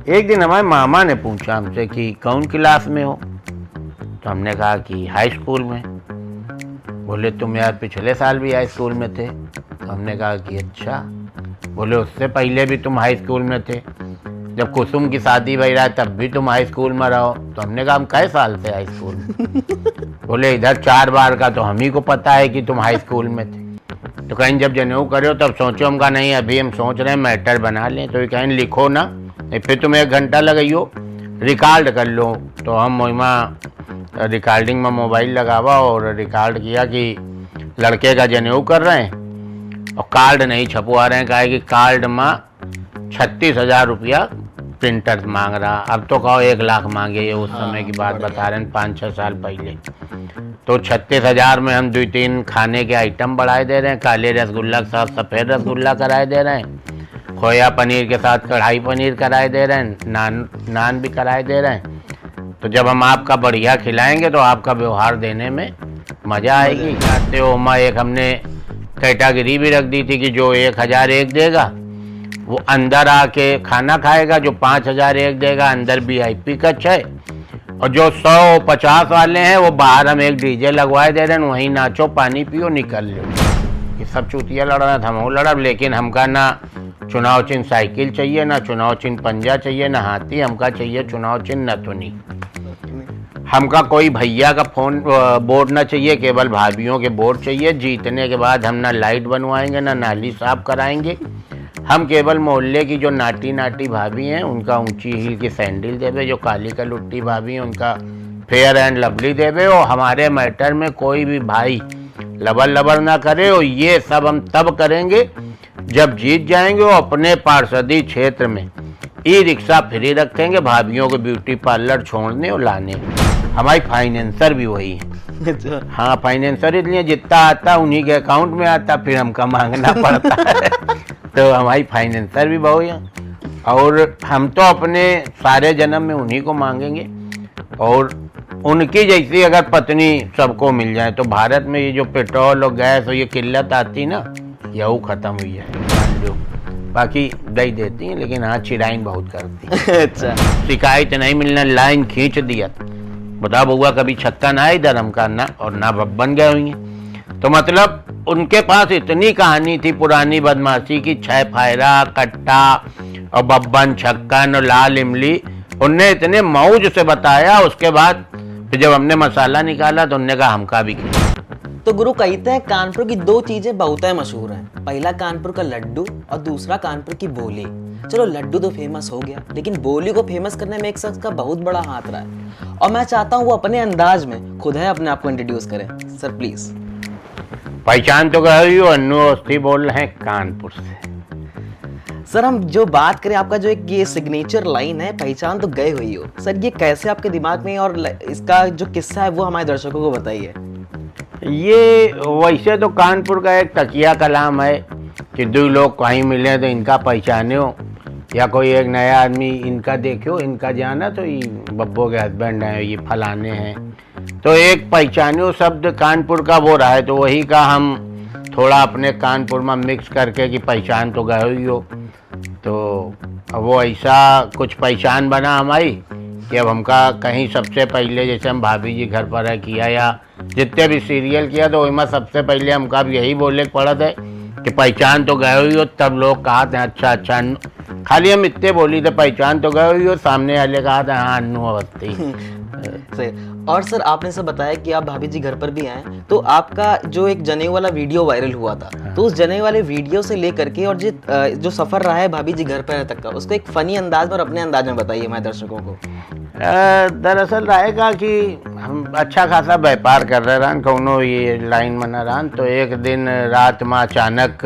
एक दिन हमारे मामा ने पूछा हमसे कि कौन क्लास में हो, तो हमने कहा कि हाई स्कूल में। बोले तुम यार पिछले साल भी हाई स्कूल में थे। तो हमने कहा कि अच्छा। बोले उससे पहले भी तुम हाई स्कूल में थे, जब कुसुम की शादी भई रहा तब भी तुम हाई स्कूल में रहो। तो हमने कहा हम कई साल से हाई स्कूल में। बोले इधर 4 बार का तो हम ही को पता है कि तुम हाई स्कूल में थे। तो कहीं जब जनेऊ करो तब सोचो, हम कहा नहीं अभी हम सोच रहे हैं मैटर बना लें। तो ये कहें लिखो ना, फिर तुम 1 घंटा लगाइयो, रिकॉर्ड कर लो। तो हम वहाँ रिकॉर्डिंग में मोबाइल लगावा और रिकॉर्ड किया कि लड़के का जनेऊ कर रहे हैं और कार्ड नहीं छपवा रहे हैं, कहा कि कार्ड में 36,000 रुपया प्रिंटर मांग रहा। अब तो कहो 1 लाख मांगे, ये उस समय की बात बता रहे हैं 5-6 साल पहले। तो 36,000 में हम 2-3 खाने के आइटम बढ़ाए दे रहे हैं, काले रसगुल्ला के साथ सफ़ेद रसगुल्ला कराए दे रहे हैं, खोया पनीर के साथ कढ़ाई पनीर कराए दे रहे हैं, नान भी कराए दे रहे हैं। तो जब हम आपका बढ़िया खिलाएंगे तो आपका व्यवहार देने में मज़ा आएगी। आते हो माँ, एक हमने कैटेगरी भी रख दी थी कि जो 1,001 देगा वो अंदर आके खाना खाएगा, जो 5,001 देगा अंदर VIP कक्ष है, और जो 100-50 वाले हैं वो बाहर हम एक डीजे लगवाए दे रहे हैं, वहीं नाचो पानी पियो निकल लो। ये सब चूतिया लड़ रहा था, हम वो लड़ा। लेकिन हमका ना चुनाव चिन्ह साइकिल चाहिए, ना चुनाव चिन्ह पंजा चाहिए, ना हाथी, हमका चाहिए चुनाव चिन्ह नथुनी। हमका कोई भैया का फोन बोर्ड ना चाहिए, केवल भाभीियों के बोर्ड चाहिए। जीतने के बाद हम ना लाइट बनवाएंगे, ना नाली साफ कराएंगे। हम केवल मोहल्ले की जो नाटी नाटी भाभी हैं उनका ऊंची हील की सैंडल देवे, जो काली का लुट्टी भाभी हैं उनका फेयर एंड लवली देवे। और हमारे मैटर में कोई भी भाई लबर लबर ना करे। और ये सब हम तब करेंगे जब जीत जाएंगे। और अपने पार्षदी क्षेत्र में ई-रिक्शा फ्री रखेंगे, भाभीियों को ब्यूटी पार्लर छोड़ने और लाने। हमारी फाइनेंसर भी वही है। हाँ, फाइनेंसर इसलिए जितना आता उन्हीं के अकाउंट में आता, फिर हमका मांगना पड़ता है। तो हमारी फाइनेंसर भी बहुत है। और हम तो अपने सारे जन्म में उन्हीं को मांगेंगे। और उनकी जैसी अगर पत्नी सबको मिल जाए तो भारत में ये जो पेट्रोल और गैस और ये किल्लत आती ना, यह ख़त्म हुई है। बाकी दही देती हैं, लेकिन हाँ चिड़ाइन बहुत करती है। अच्छा, शिकायत नहीं मिलना, लाइन खींच दिया। बता बउआ कभी छक्का ना इधर, हम का ना और ना बन गए हुई हैं। तो मतलब उनके पास इतनी कहानी थी पुरानी बदमाशी की, 6 फायरा, कट्टा और बब्बन, छक्कन और लाल इमली। उनने इतने मौज से बताया। उसके बाद फिर जब हमने मसाला निकाला तो उनने कहा हमका भी खिला। तो गुरु कहते हैं कानपुर की 2 चीजें बहुत मशहूर हैं। पहला कानपुर का लड्डू और दूसरा कानपुर की बोली। चलो लड्डू तो फेमस हो गया, लेकिन बोली को फेमस करने में एक शख्स का बहुत बड़ा हाथ रहा है, और मैं चाहता हूँ वो अपने अंदाज में खुद है अपने आप को इंट्रोड्यूस करें। Sir please. पहचान तो गई हो, अन्नू अवस्थी बोल रहे हैं कानपुर से। सर हम जो बात करें, आपका जो एक ये सिग्नेचर लाइन है, पहचान तो गए हुई हो, सर ये कैसे आपके दिमाग में, और इसका जो किस्सा है वो हमारे दर्शकों को बताइए। ये वैसे तो कानपुर का एक तकिया कलाम है कि 2 लोग कहीं मिले तो इनका पहचाने हो, या कोई एक नया आदमी इनका देखो, इनका जाना तो ये बब्बो के हस्बैंड हैं, ये फलाने हैं। तो एक पहचानो शब्द कानपुर का वो रहा है, तो वही का हम थोड़ा अपने कानपुर में मिक्स करके कि पहचान तो गए ही हो। तो वो ऐसा कुछ पहचान बना हमारी कि अब हमका कहीं सबसे पहले, जैसे हम भाभी जी घर पर है किया या जितने भी सीरियल किया, तो वही में सबसे पहले हमका भी यही बोले पड़ा था कि पहचान तो गए हुई हो। तब लोग कहा था अच्छा अच्छा, खाली हम इतने बोली थे पहचान तो गए हुई हो, सामने वाले कहा था हाँ अन्नू अवस्थी। सही। और सर आपने सब बताया कि आप भाभी जी घर पर भी आए, तो आपका जो एक जनेऊ वाला वीडियो वायरल हुआ था, तो उस जनेऊ वाले वीडियो से लेकर के और जो सफर रहा है भाभी जी घर पर तक का, उसको एक फनी अंदाज में और अपने अंदाज में बताइए हमारे दर्शकों को। दरअसल रहेगा कि हम अच्छा खासा व्यापार कर रहे रहन, कौनो ये लाइन में न रहन। तो एक दिन रात में अचानक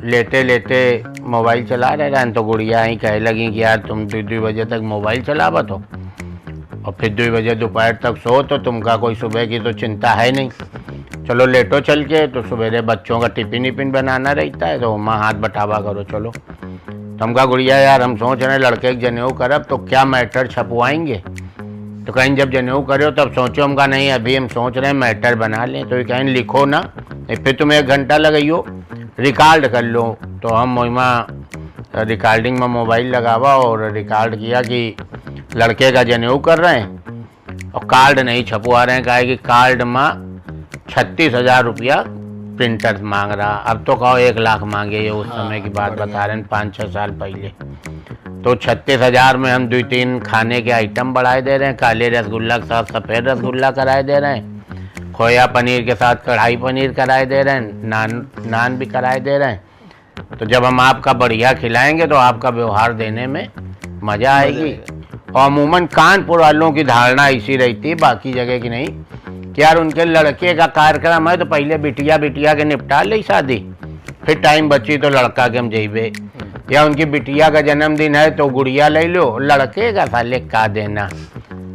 लेटे लेटे मोबाइल चला रहे रहन, तो गुड़िया ही कहे लगी कि यार तुम 2 बजे तक मोबाइल चलावत हो और फिर 2 बजे दोपहर तक सो, तो तुमका कोई सुबह की तो चिंता है नहीं। चलो लेटो चल के, तो सवेरे बच्चों का टिफिन विपिन बनाना रहता है, तो माँ हाथ बटावा करो चलो। तो हमका गुड़िया यार हम सोच रहे लड़के के जनेऊ करब तो क्या मैटर छपवाएंगे। तो कहीं जब जनेऊ करो तब सोचो, हमका नहीं अभी हम सोच रहे हैं मैटर बना लें। तो ये कहीं लिखो ना, फिर तुम 1 घंटा लगाइयो, रिकॉर्ड कर लो। तो हम वहाँ रिकॉर्डिंग में मोबाइल लगावा और रिकॉर्ड किया कि लड़के का जनेऊ कर रहे हैं और कार्ड नहीं छपवा रहे हैं, कहा कि कार्ड में 36,000 रुपया प्रिंटर मांग रहा। अब तो कहो 1 लाख मांगे, ये उस समय की बात बता रहे हैं 5-6 साल पहले। तो 36,000 में हम 2-3 खाने के आइटम बढ़ाए दे रहे हैं, काले रसगुल्ला के साथ सफ़ेद रसगुल्ला कराए दे रहे हैं, खोया पनीर के साथ कढ़ाई पनीर कराए दे रहे हैं, नान भी कराए दे रहे हैं। तो जब हम आपका बढ़िया खिलाएंगे तो आपका व्यवहार देने में मज़ा आएगी। और अमूमन कानपुर वालों की धारणा ऐसी रहती है, बाकी जगह की नहीं, कि यार उनके लड़के का कार्यक्रम है तो पहले बिटिया के निपटा ले शादी, फिर टाइम बची तो लड़का के हम जेबे, या उनकी बिटिया का जन्मदिन है तो गुड़िया ले लो, लड़के का साले का देना।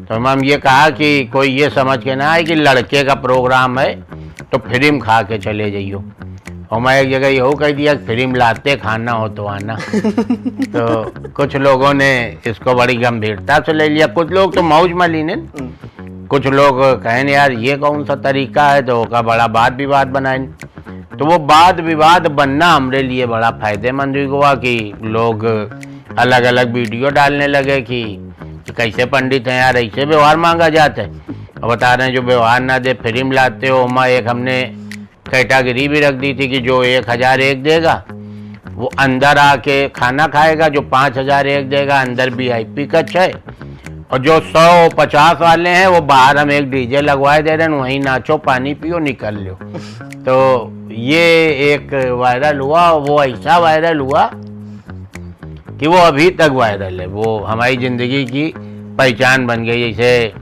तो हम ये कहा कि कोई ये समझ के ना आए कि लड़के का प्रोग्राम है तो फिल्म खा के चले जाइयो। और मैं एक जगह यही कह दिया कि फिल्म लाते खाना हो तो आना। तो कुछ लोगों ने इसको बड़ी गंभीरता से ले लिया, कुछ लोग तो मौज में लीने, कुछ लोग कहें यार ये कौन सा तरीका है, तो का बड़ा वाद विवाद बनाए। तो वो वाद विवाद बनना हमारे लिए बड़ा फायदेमंद हुआ कि लोग अलग अलग वीडियो डालने लगे कि कैसे पंडित हैं यार, ऐसे व्यवहार मांगा जाता है। और बता रहे हैं जो व्यवहार ना दे फिल्म लाते हो। वहाँ एक हमने कैटेगरी भी रख दी थी कि जो 1,001 देगा वो अंदर आके खाना खाएगा, जो 5,001 देगा अंदर VIP कक्ष है, और जो 100-50 वाले हैं वो बाहर हम एक DJ लगवाए दे रहे हैं, वहीं नाचो पानी पियो निकल लो। तो ये एक वायरल हुआ, वो ऐसा वायरल हुआ कि वो अभी तक वायरल है, वो हमारी ज़िंदगी की पहचान बन गई। जैसे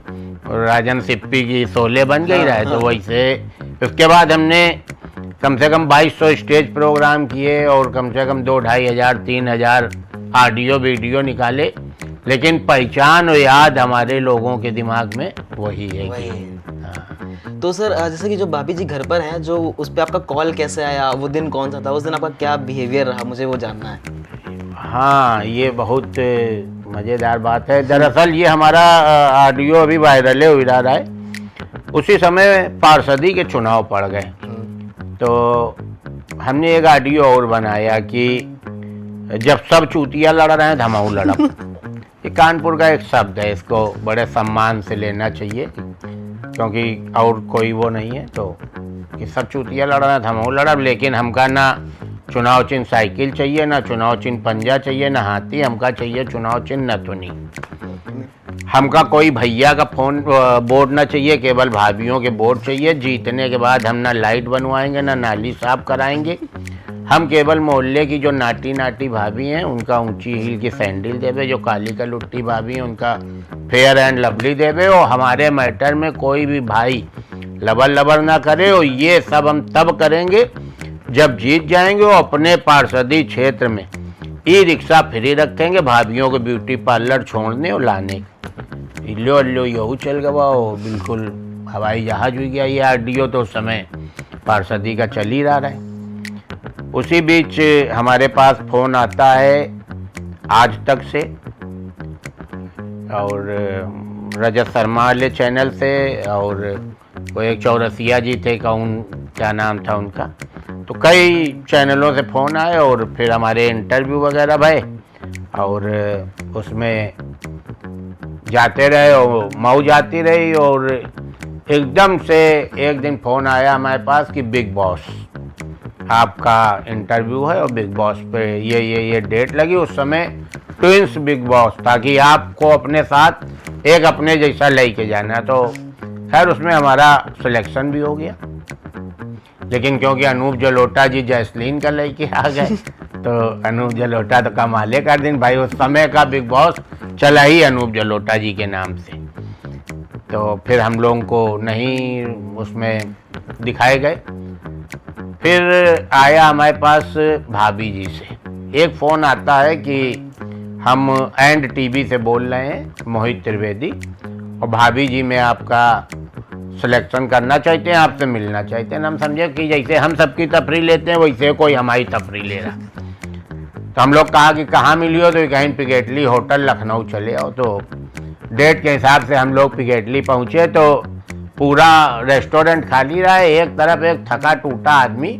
राजन सिप्पी की शोले बन गई रहा है, तो वैसे उसके बाद हमने कम से कम 2200 स्टेज प्रोग्राम किए और कम से कम 2,500-3,000 ऑडियो वीडियो निकाले, लेकिन पहचान और याद हमारे लोगों के दिमाग में वही है। हाँ। तो सर जैसे कि जो भाभी जी घर पर हैं, जो उस पर आपका कॉल कैसे आया, वो दिन कौन सा था, उस दिन आपका क्या बिहेवियर रहा, मुझे वो जानना है। हाँ, ये बहुत मज़ेदार बात है। दरअसल ये हमारा ऑडियो अभी वायरल हो रहा है, उसी समय पार्षदी के चुनाव पड़ गए, तो हमने एक ऑडियो और बनाया कि जब सब चूतिया लड़ रहे हैं धमाऊ लड़म। ये कानपुर का एक शब्द है, इसको बड़े सम्मान से लेना चाहिए क्योंकि और कोई वो नहीं है। तो कि सब चूतिया लड़ रहे हैं धमाऊ लड़म, लेकिन हमका ना चुनाव चिन्ह साइकिल चाहिए, ना चुनाव चिन्ह पंजा चाहिए, ना हाथी, हमका चाहिए चुनाव चिन्ह नथुनी। हमका कोई भैया का फोन बोर्ड ना चाहिए, केवल भाभीियों के बोर्ड चाहिए। जीतने के बाद हम ना लाइट बनवाएंगे, ना नाली साफ कराएंगे। हम केवल मोहल्ले की जो नाटी नाटी भाभी हैं उनका ऊंची हील की सैंडल देवे, जो काली का लुट्टी भाभी हैं उनका फेयर एंड लवली देवे, और हमारे मैटर में कोई भी भाई लबर लबर ना करे। और ये सब हम तब करेंगे जब जीत जाएंगे और अपने पार्षदी क्षेत्र में ई-रिक्शा फ्री रखेंगे, भाभीियों को ब्यूटी पार्लर छोड़ने और लाने। लो यहू चल गवा, बिल्कुल हवाई जहाज हो गया ये ऑडियो। तो उस समय पार्षदी का चल ही रहा है। उसी बीच हमारे पास फ़ोन आता है आज तक से और रजत शर्मा वाले चैनल से, और वो एक चौरसिया जी थे, कौन क्या नाम था उनका, तो कई चैनलों से फ़ोन आए और फिर हमारे इंटरव्यू वगैरह भए और उसमें जाते रहे और मौज आती रही। और एकदम से एक दिन फ़ोन आया हमारे पास कि बिग बॉस आपका इंटरव्यू है और बिग बॉस पे ये डेट लगी। उस समय ट्विंस बिग बॉस था कि आपको अपने साथ एक अपने जैसा लेके जाना। तो खैर उसमें हमारा सिलेक्शन भी हो गया, लेकिन क्योंकि अनूप जलोटा जी जैसलीन का लेके आ गए तो अनूप जलोटा तो कमाले कर दिन भाई, उस समय का बिग बॉस चला ही अनूप जलोटा जी के नाम से। तो फिर हम लोगों को नहीं उसमें दिखाए गए। फिर आया हमारे पास भाभी जी से एक फ़ोन आता है कि हम एंड टीवी से बोल रहे हैं, मोहित त्रिवेदी, और भाभी जी में आपका सिलेक्शन करना चाहते हैं, आपसे मिलना चाहते हैं। हम समझे कि जैसे हम सबकी तफरी लेते हैं वैसे कोई हमारी तफरी ले रहा। तो हम लोग कहा कि कहाँ मिली हो, तो कहीं पिगेटली होटल लखनऊ चले आओ। तो डेट के हिसाब से हम लोग पिगेटली पहुँचे तो पूरा रेस्टोरेंट खाली रहा है। एक तरफ एक थका टूटा आदमी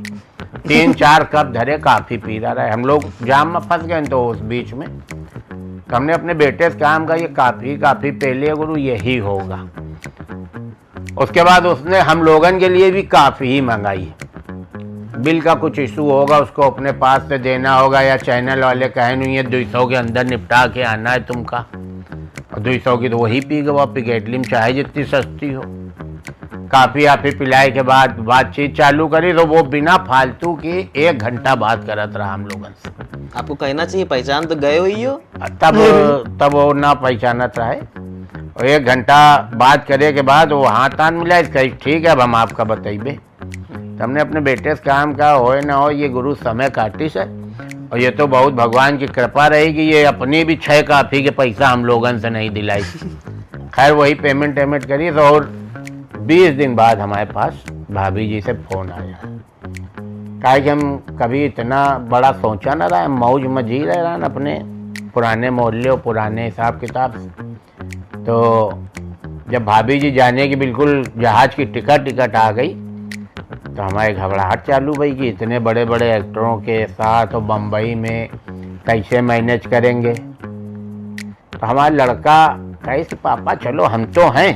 3-4 कप धरे काफ़ी पी रहा है। हम लोग जाम में फंस गए तो उस बीच में तो हमने अपने बेटे से काम का ये काफ़ी पहले गुरु यही होगा। उसके बाद उसने हम लोगन के लिए भी काफ़ी ही मंगाई। बिल का कुछ इशू होगा उसको अपने पास से देना होगा या चैनल वाले कहे नहीं ये 200 के अंदर निपटा के आना है तुमका, और 200 की तो वही पी गए। वो पिकेटली में चाहे जितनी सस्ती हो। काफ़ी आपी पिलाई के बाद बातचीत चालू करी तो वो बिना फालतू के 1 घंटा बात करत रहा हम लोगन से। आपको कहना चाहिए पहचान तो गए हुई हो। तब वो ना पहचानत रहे और 1 घंटा बात करे के बाद वो हाथ आन मिला। इसका ठीक है अब हम आपका बताइए। हमने अपने बेटे से काम का होए ना हो ये गुरु समय काटी से, और ये तो बहुत भगवान की कृपा रही कि ये अपनी भी 6 काफ़ी के पैसा हम लोगन से नहीं दिलाई। खैर वही पेमेंट करी तो और 20 दिन बाद हमारे पास भाभी जी से फ़ोन आया। कहा कि हम कभी इतना बड़ा सोचा ना रहा, मौज में जी रहे ना अपने पुराने मोहल्ले और पुराने हिसाब किताब से। तो जब भाभी जी जाने की बिल्कुल जहाज़ की टिकट आ गई तो हमारे घबराहट चालू भाई कि इतने बड़े बड़े एक्टरों के साथ और बम्बई में कैसे मैनेज करेंगे। तो हमारा लड़का कैसे पापा चलो हम तो हैं।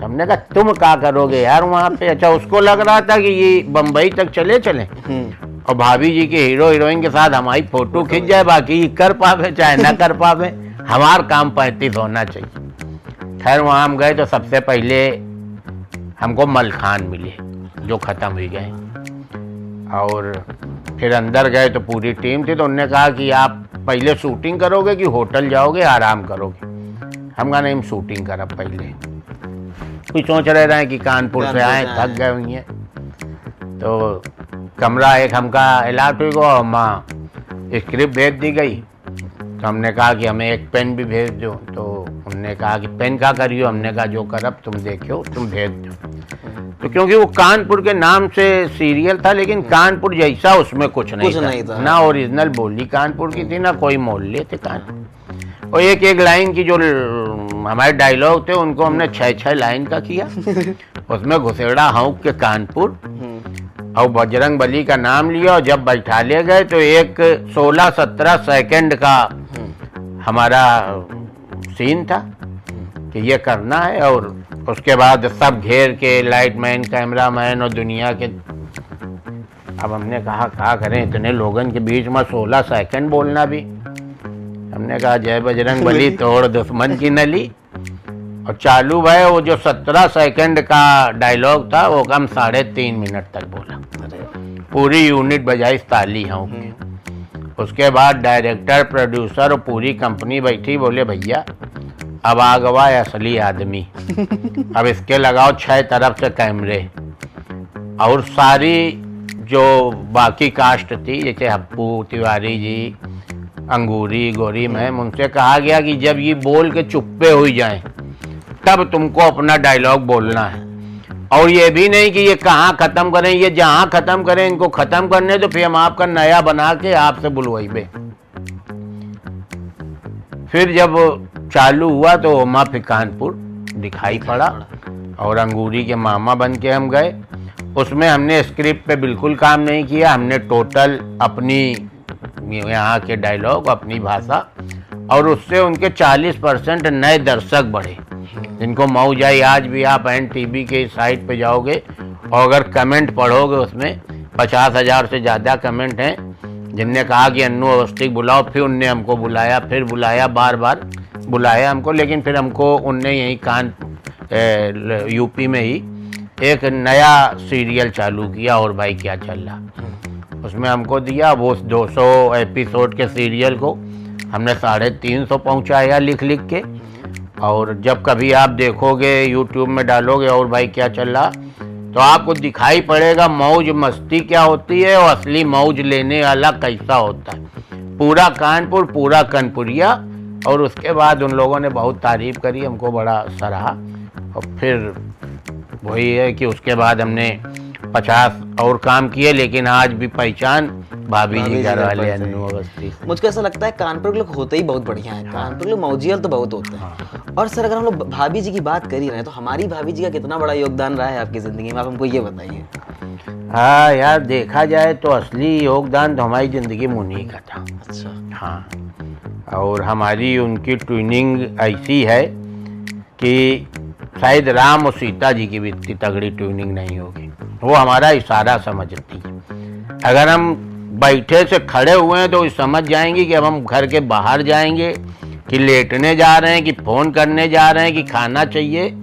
हमने कहा तुम क्या करोगे यार वहाँ पे। अच्छा उसको लग रहा था कि ये बम्बई तक चले और भाभी जी के हीरो हीरोइन के साथ हमारी फोटो खींच जाए, बाकी कर पावे चाहे ना कर पावे, हमारा काम 35 होना चाहिए। खैर वहाँ हम गए तो सबसे पहले हमको मलखान मिले जो ख़त्म हुई गए, और फिर अंदर गए तो पूरी टीम थी। तो उन्होंने कहा कि आप पहले शूटिंग करोगे कि होटल जाओगे आराम करोगे। हम कहा नहीं हम शूटिंग करब पहले। कुछ सोच रहे हैं कि कानपुर से आए थक गए हुई हैं। तो कमरा एक हमका अलाट हुई और माँ स्क्रिप्ट भेज दी गई। तो हमने कहा कि हमें एक पेन भी भेज दो। तो उन्होंने कहा कि पेन का करियो। हमने कहा जो करब तुम देखियो तुम भेज दो। तो क्योंकि वो कानपुर के नाम से सीरियल था लेकिन कानपुर जैसा उसमें कुछ नहीं था। ना ओरिजिनल बोली कानपुर की थी ना कोई मोहल्ले थे कानपुर। और एक लाइन की जो हमारे डायलॉग थे उनको हमने 6 लाइन का किया। उसमें घुसेड़ा हौक के कानपुर और बजरंग बली का नाम लिया, और जब बैठा ले गए तो एक 16-17 सेकंड का हमारा सीन था कि ये करना है। और उसके बाद सब घेर के लाइटमैन कैमरामैन और दुनिया के। अब हमने कहा क्या करें इतने लोगन के बीच में 16 सेकंड बोलना भी। हमने कहा जय बजरंग बली तोड़ दुश्मन की नली। और चालू भाई वो जो 17 सेकंड का डायलॉग था वो कम 3.5 मिनट तक बोला। पूरी यूनिट बजाई ताली हाँ। उसके बाद डायरेक्टर प्रोड्यूसर और पूरी कंपनी बैठी, बोले भैया अब आ गवा असली आदमी। अब इसके लगाओ 6 तरफ से कैमरे। और सारी जो बाकी कास्ट थी जैसे हप्पू तिवारी जी, अंगूरी, गोरी मैम, उनसे कहा गया कि जब ये बोल के चुप्पे हुई जाएं तब तुमको अपना डायलॉग बोलना है। और ये भी नहीं कि ये कहाँ ख़त्म करें, ये जहाँ ख़त्म करें इनको ख़त्म करने तो फिर हम आपका नया बना के आपसे बुलवाइबे। फिर जब चालू हुआ तो माँ फिर कानपुर दिखाई पड़ा और अंगूरी के मामा बन के हम गए। उसमें हमने स्क्रिप्ट पे बिल्कुल काम नहीं किया। हमने टोटल अपनी यहाँ के डायलॉग अपनी भाषा, और उससे उनके 40% नए दर्शक बढ़े जिनको मौज आई। आज भी आप NTV के साइट पे जाओगे और अगर कमेंट पढ़ोगे उसमें 50,000 से ज़्यादा कमेंट हैं जिनने कहा कि अन्नू अवस्थी बुलाओ। फिर उनने हमको बुलाया, फिर बुलाया, बार बार बुलाया हमको। लेकिन फिर हमको उनने यहीं यूपी में ही एक नया सीरियल चालू किया और भाई क्या चल रहा, उसमें हमको दिया। वो 200 एपिसोड के सीरियल को हमने 350 पहुँचाया लिख के। और जब कभी आप देखोगे यूट्यूब में डालोगे और भाई क्या चल रहा तो आपको दिखाई पड़ेगा मौज मस्ती क्या होती है और असली मौज लेने वाला कैसा होता है। पूरा कानपुर, पूरा कनपुरिया। और उसके बाद उन लोगों ने बहुत तारीफ़ करी, हमको बड़ा सराहा। और फिर वही है कि उसके बाद हमने 50 और काम किए, लेकिन आज भी पहचान भाभी जी घर वाले अन्नू अवस्थी। मुझको ऐसा लगता है कानपुर के लोग होते ही बहुत बढ़िया हैं। कानपुर के लोग मौजियल तो बहुत होते हैं। और सर अगर हम लोग भाभी जी की बात कर ही रहे हैं तो हमारी भाभी जी का कितना बड़ा योगदान रहा है आपकी ज़िंदगी में, आप हमको ये बताइए। हाँ यार, देखा जाए तो असली योगदान तो हमारी ज़िंदगी में उन्हीं का था। अच्छा। हाँ, और हमारी उनकी ट्यूनिंग ऐसी है कि शायद राम और सीता जी की भी इतनी तगड़ी ट्यूनिंग नहीं होगी। वो हमारा इशारा समझती है। अगर हम बैठे से खड़े हुए हैं तो समझ जाएंगे कि अब हम घर के बाहर जाएंगे, कि लेटने जा रहे हैं, कि फ़ोन करने जा रहे हैं, कि खाना चाहिए,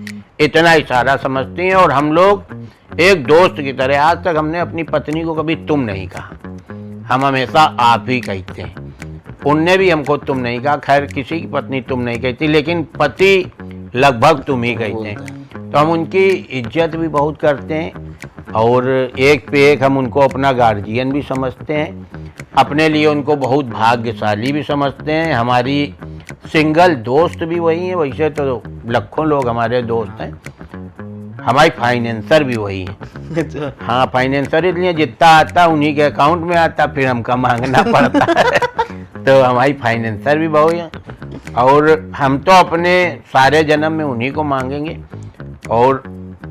इतना इशारा समझती हैं। और हम लोग एक दोस्त की तरह, आज तक हमने अपनी पत्नी को कभी तुम नहीं कहा, हम हमेशा आप ही कहते हैं। उनने भी हमको तुम नहीं कहा, खैर किसी की पत्नी तुम नहीं कहती, लेकिन पति लगभग तुम ही कहते हैं। तो हम उनकी इज्जत भी बहुत करते हैं और एक पे एक हम उनको अपना गार्जियन भी समझते हैं। अपने लिए उनको बहुत भाग्यशाली भी समझते हैं। हमारी सिंगल दोस्त भी वही है, वैसे तो लाखों लोग हमारे दोस्त हैं। हमारी फाइनेंसर भी वही है। अच्छा। हाँ, फाइनेंसर इसलिए जितना आता उन्हीं के अकाउंट में आता, फिर हमका मांगना पड़ता है। तो हमारी फाइनेंसर भी वही है और हम तो अपने सारे जन्म में उन्हीं को मांगेंगे। और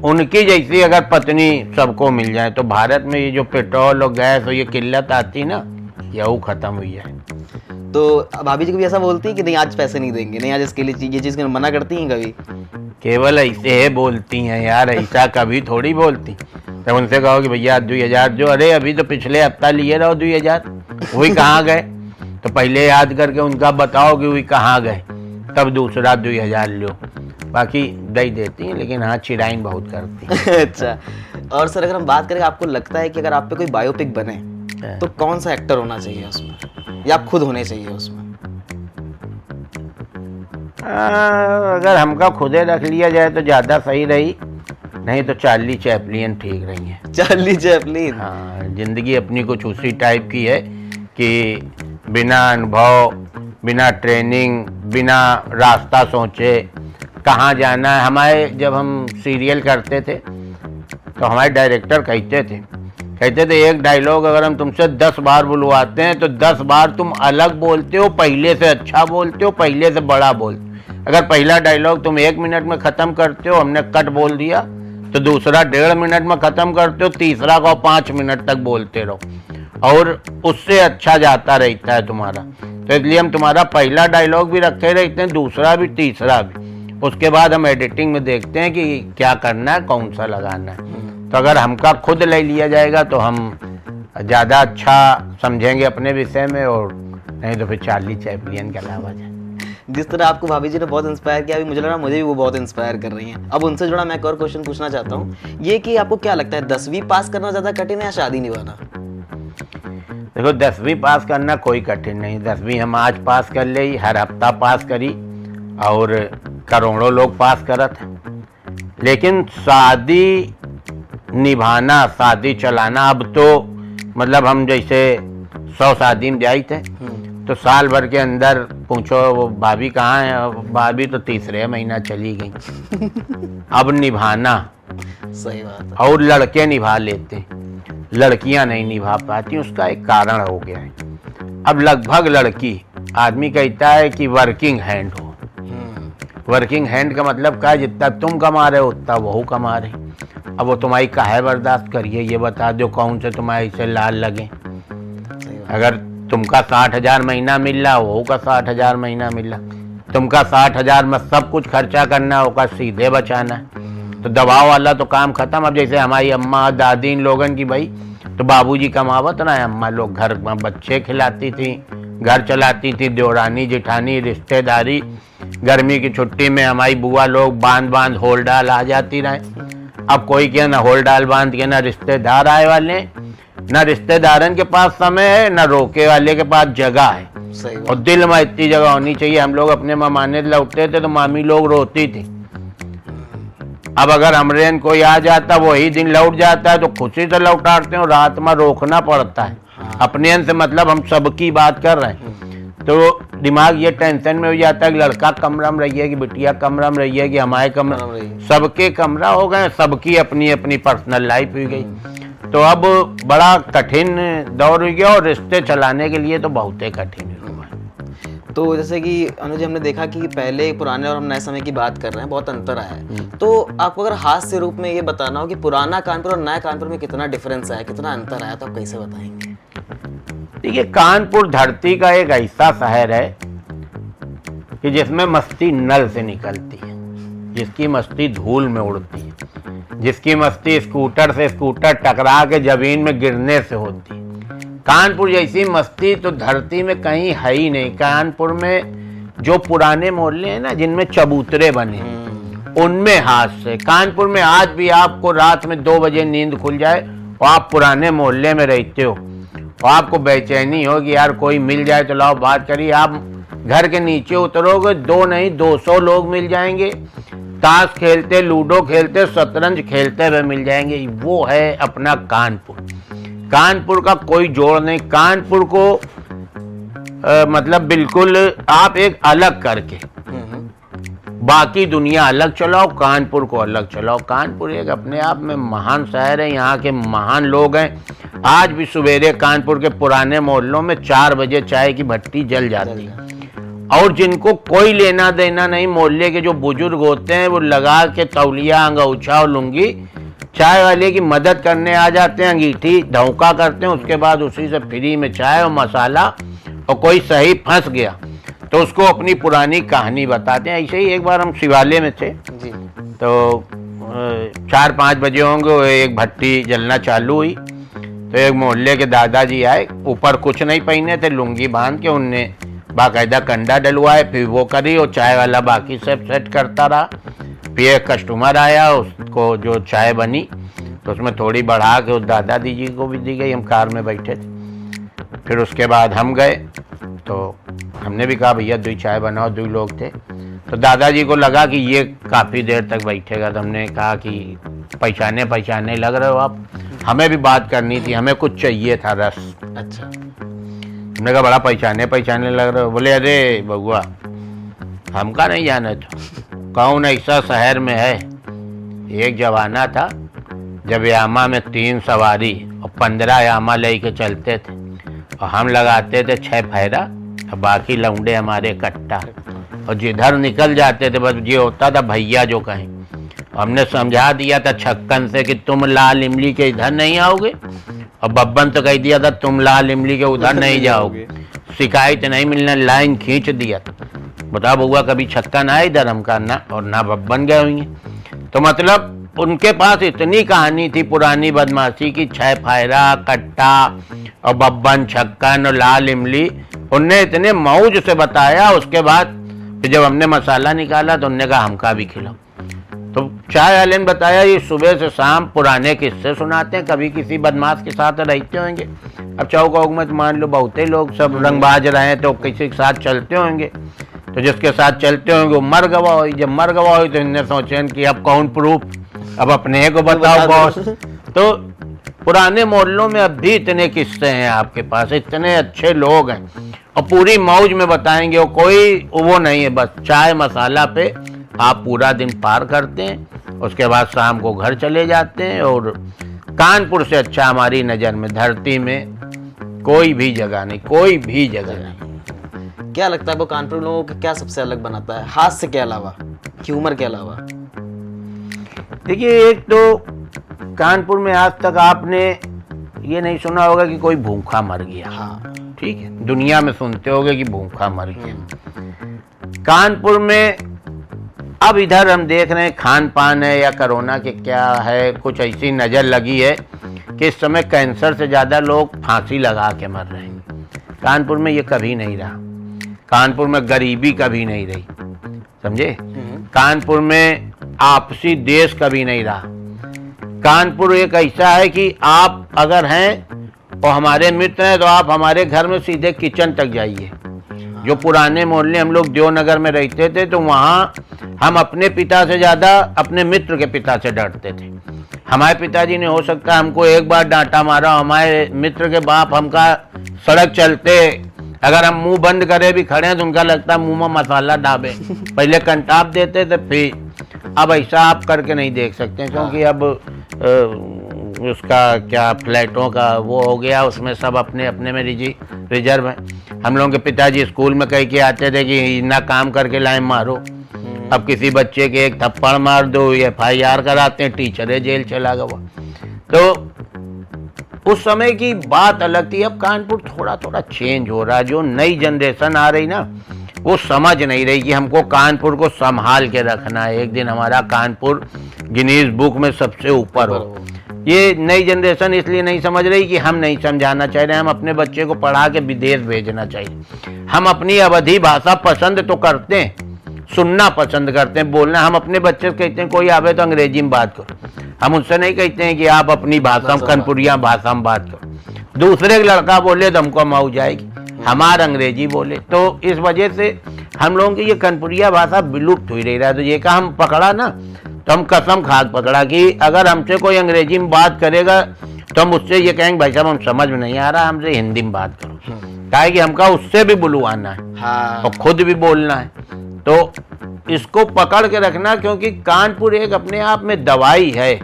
उनकी जैसी अगर पत्नी सबको मिल जाए तो भारत में ये जो पेट्रोल और गैस और ये किल्लत आती ना, ये वो ख़त्म हुई है। तो भाभी जी कभी ऐसा बोलती है कि नहीं आज पैसे नहीं देंगे, नहीं आज इसके लिए ये चीज़ मना करती हैं कभी? केवल ऐसे ही बोलती हैं यार, ऐसा कभी थोड़ी बोलती। तो उनसे कहो कि भैया 2000 जो, अरे अभी तो पिछले हफ्ता लिए रहो 2000, वही कहाँ गए? तो पहले याद करके उनका बताओ कि वही कहाँ गए, तब दूसरा 2000 लो। बाकी दई देती हैं, लेकिन हाँ चिड़ाइन बहुत करती हैं। अच्छा। और सर अगर हम बात करें, आपको लगता है कि अगर आप पे कोई बायोपिक बने तो कौन सा एक्टर होना चाहिए उसमें, या आप खुद होने चाहिए उसमें? अगर हमका खुदे रख लिया जाए तो ज़्यादा सही रही, नहीं तो चार्ली चैपलिन ठीक रही है। Charlie Chaplin? हाँ, जिंदगी अपनी कुछ उसी टाइप की है कि बिना अनुभव, बिना ट्रेनिंग, बिना रास्ता सोचे कहाँ जाना है। हमारे जब हम सीरियल करते थे तो हमारे डायरेक्टर कहते थे एक डायलॉग अगर हम तुमसे 10 बार बुलवाते हैं तो 10 बार तुम अलग बोलते हो, पहले से अच्छा बोलते हो, पहले से बड़ा बोलते हो। अगर पहला डायलॉग तुम 1 मिनट में ख़त्म करते हो, हमने कट बोल दिया, तो दूसरा 1.5 मिनट में ख़त्म करते हो, तीसरा को 5 मिनट तक बोलते रहो, और उससे अच्छा जाता रहता है तुम्हारा। तो इसलिए हम तुम्हारा पहला डायलॉग भी रखे रहते हैं, दूसरा भी, तीसरा भी। उसके बाद हम एडिटिंग में देखते हैं कि क्या करना है, कौन सा लगाना है। तो अगर हमका खुद ले लिया जाएगा तो हम ज़्यादा अच्छा समझेंगे अपने विषय में, और नहीं तो फिर चार्ली चैपलिन के अलावा जाए। जिस तरह आपको भाभी जी ने बहुत इंस्पायर किया, अभी मुझे लग रहा है मुझे भी वो बहुत इंस्पायर कर रही हैं। अब उनसे जुड़ा मैं एक और क्वेश्चन पूछना चाहता हूँ, ये कि आपको क्या लगता है 10वीं पास करना ज़्यादा कठिन है या शादी निभाना? देखो, 10वीं पास करना कोई कठिन नहीं। 10वीं हम आज पास कर ले, हर हफ्ता पास करी, और करोड़ों लोग पास करत हैं। लेकिन शादी निभाना, शादी चलाना, अब तो मतलब हम जैसे 100 शादी में जाए थे तो साल भर के अंदर पूछो वो भाभी कहाँ है, भाभी तो तीसरे महीना चली गई। अब निभाना, सही बात है। और लड़के निभा लेते, लड़कियां नहीं निभा पाती, उसका एक कारण हो गया है। अब लगभग लड़की, आदमी कहता है कि वर्किंग हैंड हो। वर्किंग हैंड का मतलब क्या है, जितना तुम कमा रहे हो उतना वह कमा रहे। अब वो तुम्हारी काहे बर्दाश्त करिए, ये बता दो कौन से तुम्हारे ऐसे लाल लगे। अगर तुमका 60,000 महीना मिल रहा, वो का 60,000 महीना मिल रहा, तुमका 60,000 में सब कुछ खर्चा करना होगा, सीधे बचाना है, तो दबाव वाला तो काम खत्म। अब जैसे हमारी अम्मा दादी इन लोगन की भाई, तो बाबूजी कमावत ना, अम्मा लोग घर में बच्चे खिलाती थी, घर चलाती थी, देवरानी जेठानी रिश्तेदारी। गर्मी की छुट्टी में हमारी बुआ लोग बांध बांध होल डाल आ जाती रहे। अब कोई क्या ना होल डाल बांध के, ना रिश्तेदार आए वाले, ना रिश्तेदारन के पास समय है, ना रोके वाले के पास जगह है। सही बात। और दिल में इतनी जगह होनी चाहिए। हम लोग अपने ममाने लौटते थे तो मामी लोग रोती थी। अब अगर हमरे कोई आ जाता, वही दिन लौट जाता है तो खुशी से लौटाते हैं, रात में रोकना पड़ता है। अपने से मतलब हम सबकी बात कर रहे हैं, तो दिमाग ये टेंशन में हो जाता है कि लड़का कमरा में रही है, कि बिटिया कमरा में रही है, कि हमारे कमरा, सबके कमरा हो गए, सबकी अपनी अपनी पर्सनल लाइफ हुई गई। तो अब बड़ा कठिन दौर हो गया, और रिश्ते चलाने के लिए तो बहुत ही कठिन हुआ। तो जैसे कि अनुज, हमने देखा कि पहले पुराने और हम नए समय की बात कर रहे हैं, बहुत अंतर आया है। तो आपको अगर हास्य रूप में ये बताना हो कि पुराना कानपुर और नया कानपुर में कितना डिफरेंस आया, कितना अंतर आया, तो आप कैसे बताएंगे? देखिए, कानपुर धरती का एक ऐसा शहर है कि जिसमें मस्ती नल से निकलती है, जिसकी मस्ती धूल में उड़ती है, जिसकी मस्ती स्कूटर टकरा के जमीन में गिरने से होती है। कानपुर जैसी मस्ती तो धरती में कहीं है ही नहीं। कानपुर में जो पुराने मोहल्ले हैं ना, जिनमें चबूतरे बने, उनमें हाथ से। कानपुर में आज भी आपको रात में 2 बजे नींद खुल जाए और आप पुराने मोहल्ले में रहते हो और आपको बेचैनी हो कि यार कोई मिल जाए तो लाओ बात करिए। आप घर के नीचे उतरोगे, 2 नहीं 200 लोग मिल जाएंगे, ताश खेलते, लूडो खेलते, शतरंज खेलते हुए मिल जाएंगे। वो है अपना कानपुर। कानपुर का कोई जोड़ नहीं। कानपुर को मतलब बिल्कुल आप एक अलग करके बाकी दुनिया अलग चलाओ, कानपुर को अलग चलाओ। कानपुर एक अपने आप में महान शहर है, यहाँ के महान लोग हैं। आज भी सवेरे कानपुर के पुराने मोहल्लों में 4 बजे चाय की भट्टी जल जाती है और जिनको कोई लेना देना नहीं, मोहल्ले के जो बुजुर्ग होते हैं वो लगा के तौलिया, अंगूछा और लुंगी चाय वाले की मदद करने आ जाते हैं, अंगीठी धोखा करते हैं, उसके बाद उसी से फ्री में चाय और मसाला। और कोई सही फंस गया तो उसको अपनी पुरानी कहानी बताते हैं। ऐसे ही एक बार हम शिवालय में थे जी। तो 4-5 बजे होंगे, एक भट्टी जलना चालू हुई तो एक मोहल्ले के दादाजी आए, ऊपर कुछ नहीं पहने थे, लुंगी बांध के उनने बाकायदा कंडा डलवाए, फिर वो करी और चाय वाला बाकी सब सेट करता रहा। फिर एक कस्टमर आया, उसको जो चाय बनी तो उसमें थोड़ी बढ़ा के उस दादाजी जी को भी दी गई। हम कार में बैठे थे। फिर उसके बाद हम गए तो हमने भी कहा भैया 2 चाय बनाओ, 2 लोग थे। तो दादाजी को लगा कि ये काफ़ी देर तक बैठेगा, तो हमने कहा कि पहचाने लग रहे हो आप, हमें भी बात करनी थी, हमें कुछ चाहिए था रस। अच्छा। हमने कहा बड़ा पहचाने लग रहे हो। बोले अरे बबुआ हमका नहीं जाना तो कौन ऐसा शहर में है। एक जमाना था जब यामा में 3 सवारी और 15 यामा लेके चलते थे और हम लगाते थे 6 फेरा और बाकी लौंडे हमारे कट्टा, और जिधर निकल जाते थे बस ये होता था भैया जो कहें। हमने समझा दिया था छक्कन से कि तुम लाल इमली के इधर नहीं आओगे, और बब्बन तो कह दिया था तुम लाल इमली के उधर नहीं जाओगे। शिकायत नहीं मिलने, लाइन खींच दिया था। बताओ बउआ कभी छक्कन आए इधर? हम का ना, और ना बब्बन गए हुए। तो मतलब उनके पास इतनी कहानी थी पुरानी बदमाशी की, 6 फेरा, कट्टा और बब्बन, छक्कन और लाल इमली, उनने इतने मौज से बताया। उसके बाद फिर जब हमने मसाला निकाला तो उनने कहा हमका भी खिलाओ। तो चाय वाले ने बताया ये सुबह से शाम पुराने किस्से सुनाते हैं, कभी किसी बदमाश के साथ रहते होंगे। अब चौक में मान लो बहुते लोग सब रंगबाज रहे हैं तो किसी के साथ चलते होंगे, तो जिसके साथ चलते होंगे वो मर गवा हुई। जब मर गवा हुई तो इनने सोचे कि अब कौन प्रूफ, अब अपने को बताओ बॉस। तो पुराने मोहल्लों में अब भी इतने किस्से हैं आपके पास, इतने अच्छे लोग हैं और पूरी मौज में बताएंगे। और कोई वो नहीं है, बस चाय मसाला पे आप पूरा दिन पार करते हैं, उसके बाद शाम को घर चले जाते हैं। और कानपुर से अच्छा हमारी नज़र में धरती में कोई भी जगह नहीं, कोई भी जगह नहीं। क्या लगता है वो कानपुर लोगों को क्या सबसे अलग बनाता है, हास्य के अलावा, ह्यूमर के अलावा? देखिए, एक तो कानपुर में आज तक आपने ये नहीं सुना होगा कि कोई भूखा मर गया। हाँ। ठीक है, दुनिया में सुनते होगे कि भूखा मर गया। कानपुर में अब इधर हम देख रहे हैं खान पान है या कोरोना के क्या है, कुछ ऐसी नज़र लगी है कि इस समय कैंसर से ज़्यादा लोग फांसी लगा के मर रहे हैं। कानपुर में ये कभी नहीं रहा। कानपुर में गरीबी कभी नहीं रही, समझे? कानपुर में आपसी देश कभी नहीं रहा। कानपुर एक ऐसा है कि आप अगर हैं और हमारे मित्र हैं तो आप हमारे घर में सीधे किचन तक जाइए। जो पुराने मोहल्ले हम लोग देवनगर में रहते थे तो वहाँ हम अपने पिता से ज़्यादा अपने मित्र के पिता से डरते थे। हमारे पिताजी ने हो सकता है हमको एक बार डांटा मारा, हमारे मित्र के बाप हमका सड़क चलते अगर हम मुंह बंद करे भी खड़े हैं तो उनका लगता है मुंह में मसाला डाबे, पहले कंटाप देते थे। फिर अब ऐसा आप करके नहीं देख सकते क्योंकि अब उसका क्या फ्लैटों का वो हो गया, उसमें सब अपने अपने में रिजी रिजर्व है। हम लोगों के पिताजी स्कूल में कह के आते थे कि ना काम करके लाए मारो। अब किसी बच्चे के एक थप्पड़ मार दो, FIR कराते हैं, टीचर जेल चला गया। तो उस समय की बात अलग थी। अब कानपुर थोड़ा थोड़ा चेंज हो रहा है। जो नई जनरेशन आ रही ना, वो समझ नहीं रही कि हमको कानपुर को संभाल के रखना है, एक दिन हमारा कानपुर गिनीज बुक में सबसे ऊपर हो। ये नई जनरेशन इसलिए नहीं समझ रही कि हम नहीं समझाना चाह रहे हैं, हम अपने बच्चे को पढ़ा के विदेश भेजना चाहिए। हम अपनी अवधी भाषा पसंद तो करते हैं, सुनना पसंद करते हैं, बोलना। हम अपने बच्चे से कहते हैं कोई आवे तो अंग्रेजी में बात करो, हम उनसे नहीं कहते हैं कि आप अपनी भाषा में, कानपुरिया भाषा में बात करो। दूसरे लड़का बोले तो हमको मऊ जाएगी, हमार अंग्रेजी बोले। तो इस वजह से हम लोगों की ये कानपुरिया भाषा विलुप्त हुई रही है। तो ये का हम पकड़ा ना, तो हम कसम खाद पकड़ा कि अगर हमसे कोई अंग्रेजी में बात करेगा तो हम उससे ये कहेंगे भाई साहब हम समझ में नहीं आ रहा, हमसे हिंदी में बात करो। क्या कि हमका उससे भी बुलवाना है। हाँ। और खुद भी बोलना है। तो इसको पकड़ के रखना, क्योंकि कानपुर एक अपने आप में दवाई है।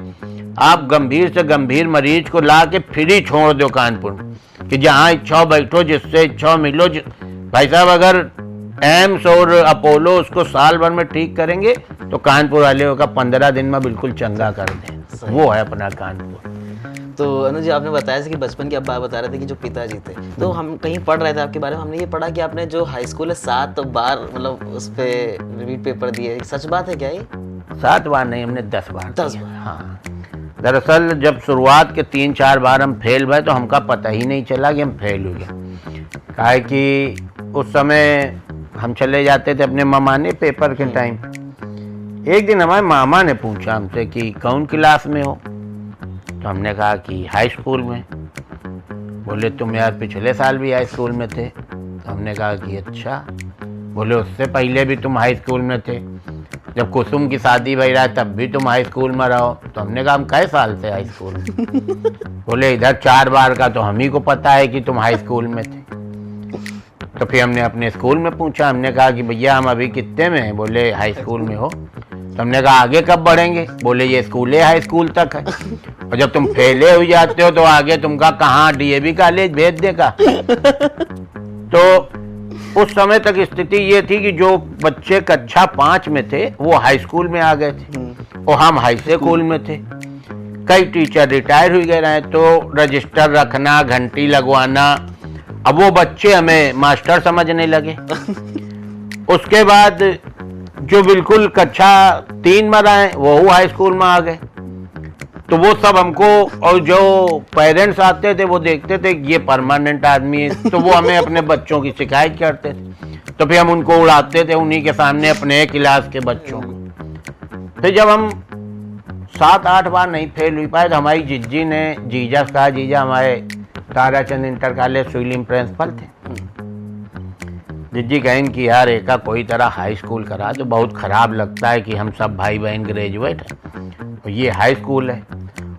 आप गंभीर से गंभीर मरीज को ला के फ्री छोड़ दो कानपुर में, कि जहाँ इच्छा बैठो, जिससे इच्छा मिलो। भाई साहब अगर एम्स और अपोलो उसको साल भर में ठीक करेंगे तो कानपुर वाले का 15 दिन में बिल्कुल चंगा कर दें। वो है अपना कानपुर। तो अनुज जी, आपने बताया कि बचपन की आप बात बता रहे थे कि जो पिताजी थे, तो हम कहीं पढ़ रहे थे आपके बारे में, हमने ये पढ़ा कि आपने जो हाई स्कूल है 7 बार मतलब उस पे रिपीट पेपर दिए। सच बात है क्या ये? 7 बार नहीं, हमने 10 बार 10 दिया। बार। हाँ, दरअसल जब शुरुआत के 3-4 बार हम फेल भए तो हमका पता ही नहीं चला कि हम फेल हो गए। काहे कि उस समय हम चले जाते थे अपने ममाने पेपर के टाइम। एक दिन हमारे मामा ने पूछा हमसे कि कौन क्लास में हो, तो हमने कहा कि हाई स्कूल में। बोले तुम यार पिछले साल भी हाई स्कूल में थे। तो हमने कहा कि अच्छा। बोले उससे पहले भी तुम हाई स्कूल में थे, जब कुसुम की शादी भई रहा तब भी तुम हाई स्कूल में रहो। तो हमने कहा हम कई साल से हाई स्कूल में। बोले इधर 4 बार का तो हम ही को पता है कि तुम हाई स्कूल में थे। तो फिर हमने अपने स्कूल में पूछा, हमने कहा कि भैया हम अभी कितने में हैं? बोले हाई स्कूल में हो। तो हमने कहा आगे कब बढ़ेंगे? बोले ये स्कूल है, हाई स्कूल तक है, और जब तुम फेले हो जाते हो तो आगे तुमका कहाँ DAV कॉलेज भेज देगा। तो उस समय तक स्थिति ये थी कि जो बच्चे कक्षा 5 में थे वो हाई स्कूल में आ गए थे और हम हाई स्कूल में थे। कई टीचर रिटायर हो गए रहे, तो रजिस्टर रखना, घंटी लगवाना, अब वो बच्चे हमें मास्टर समझने लगे। उसके बाद जो बिल्कुल कक्षा 3 में रहे वो हाई स्कूल में आ गए। तो वो सब हमको, और जो पेरेंट्स आते थे वो देखते थे ये परमानेंट आदमी है, तो वो हमें अपने बच्चों की शिकायत करते थे। तो फिर हम उनको उड़ाते थे उन्हीं के सामने अपने क्लास के बच्चों को। फिर जब हम 7-8 बार नहीं फेल हुई पाए तो हमारी जिज्जी ने, जीजा कहा, जीजा हमारे ताराचंद इंटर कॉलेज स्विलिंग प्रिंसिपल थे, जिज्जी कहें कि यार एका कोई तरह हाई स्कूल करा तो बहुत ख़राब लगता है कि हम सब भाई बहन ग्रेजुएट हैं और ये हाई स्कूल है।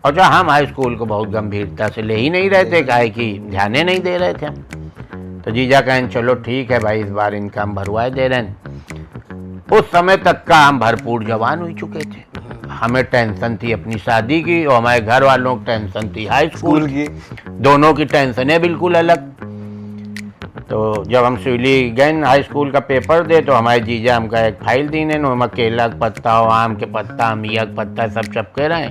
और जो हम हाई स्कूल को बहुत गंभीरता से ले ही नहीं रहे थे, काहे कि ध्यान नहीं दे रहे थे हम। तो जीजा कहें चलो ठीक है भाई, इस बार इनका हम भरवाए दे रहे हैं। उस समय तक का हम भरपूर जवान हो चुके थे। हमें टेंशन थी अपनी शादी की और हमारे घर वालों को टेंशन थी हाई स्कूल की। दोनों की टेंशनें बिल्कुल अलग। तो जब हम सिवली गए हाई स्कूल का पेपर दे तो हमारे जीजा हमका एक फाइल दीने, हम केला का पत्ता और आम के पत्ता, अमिया का पत्ता सब चपके रहे।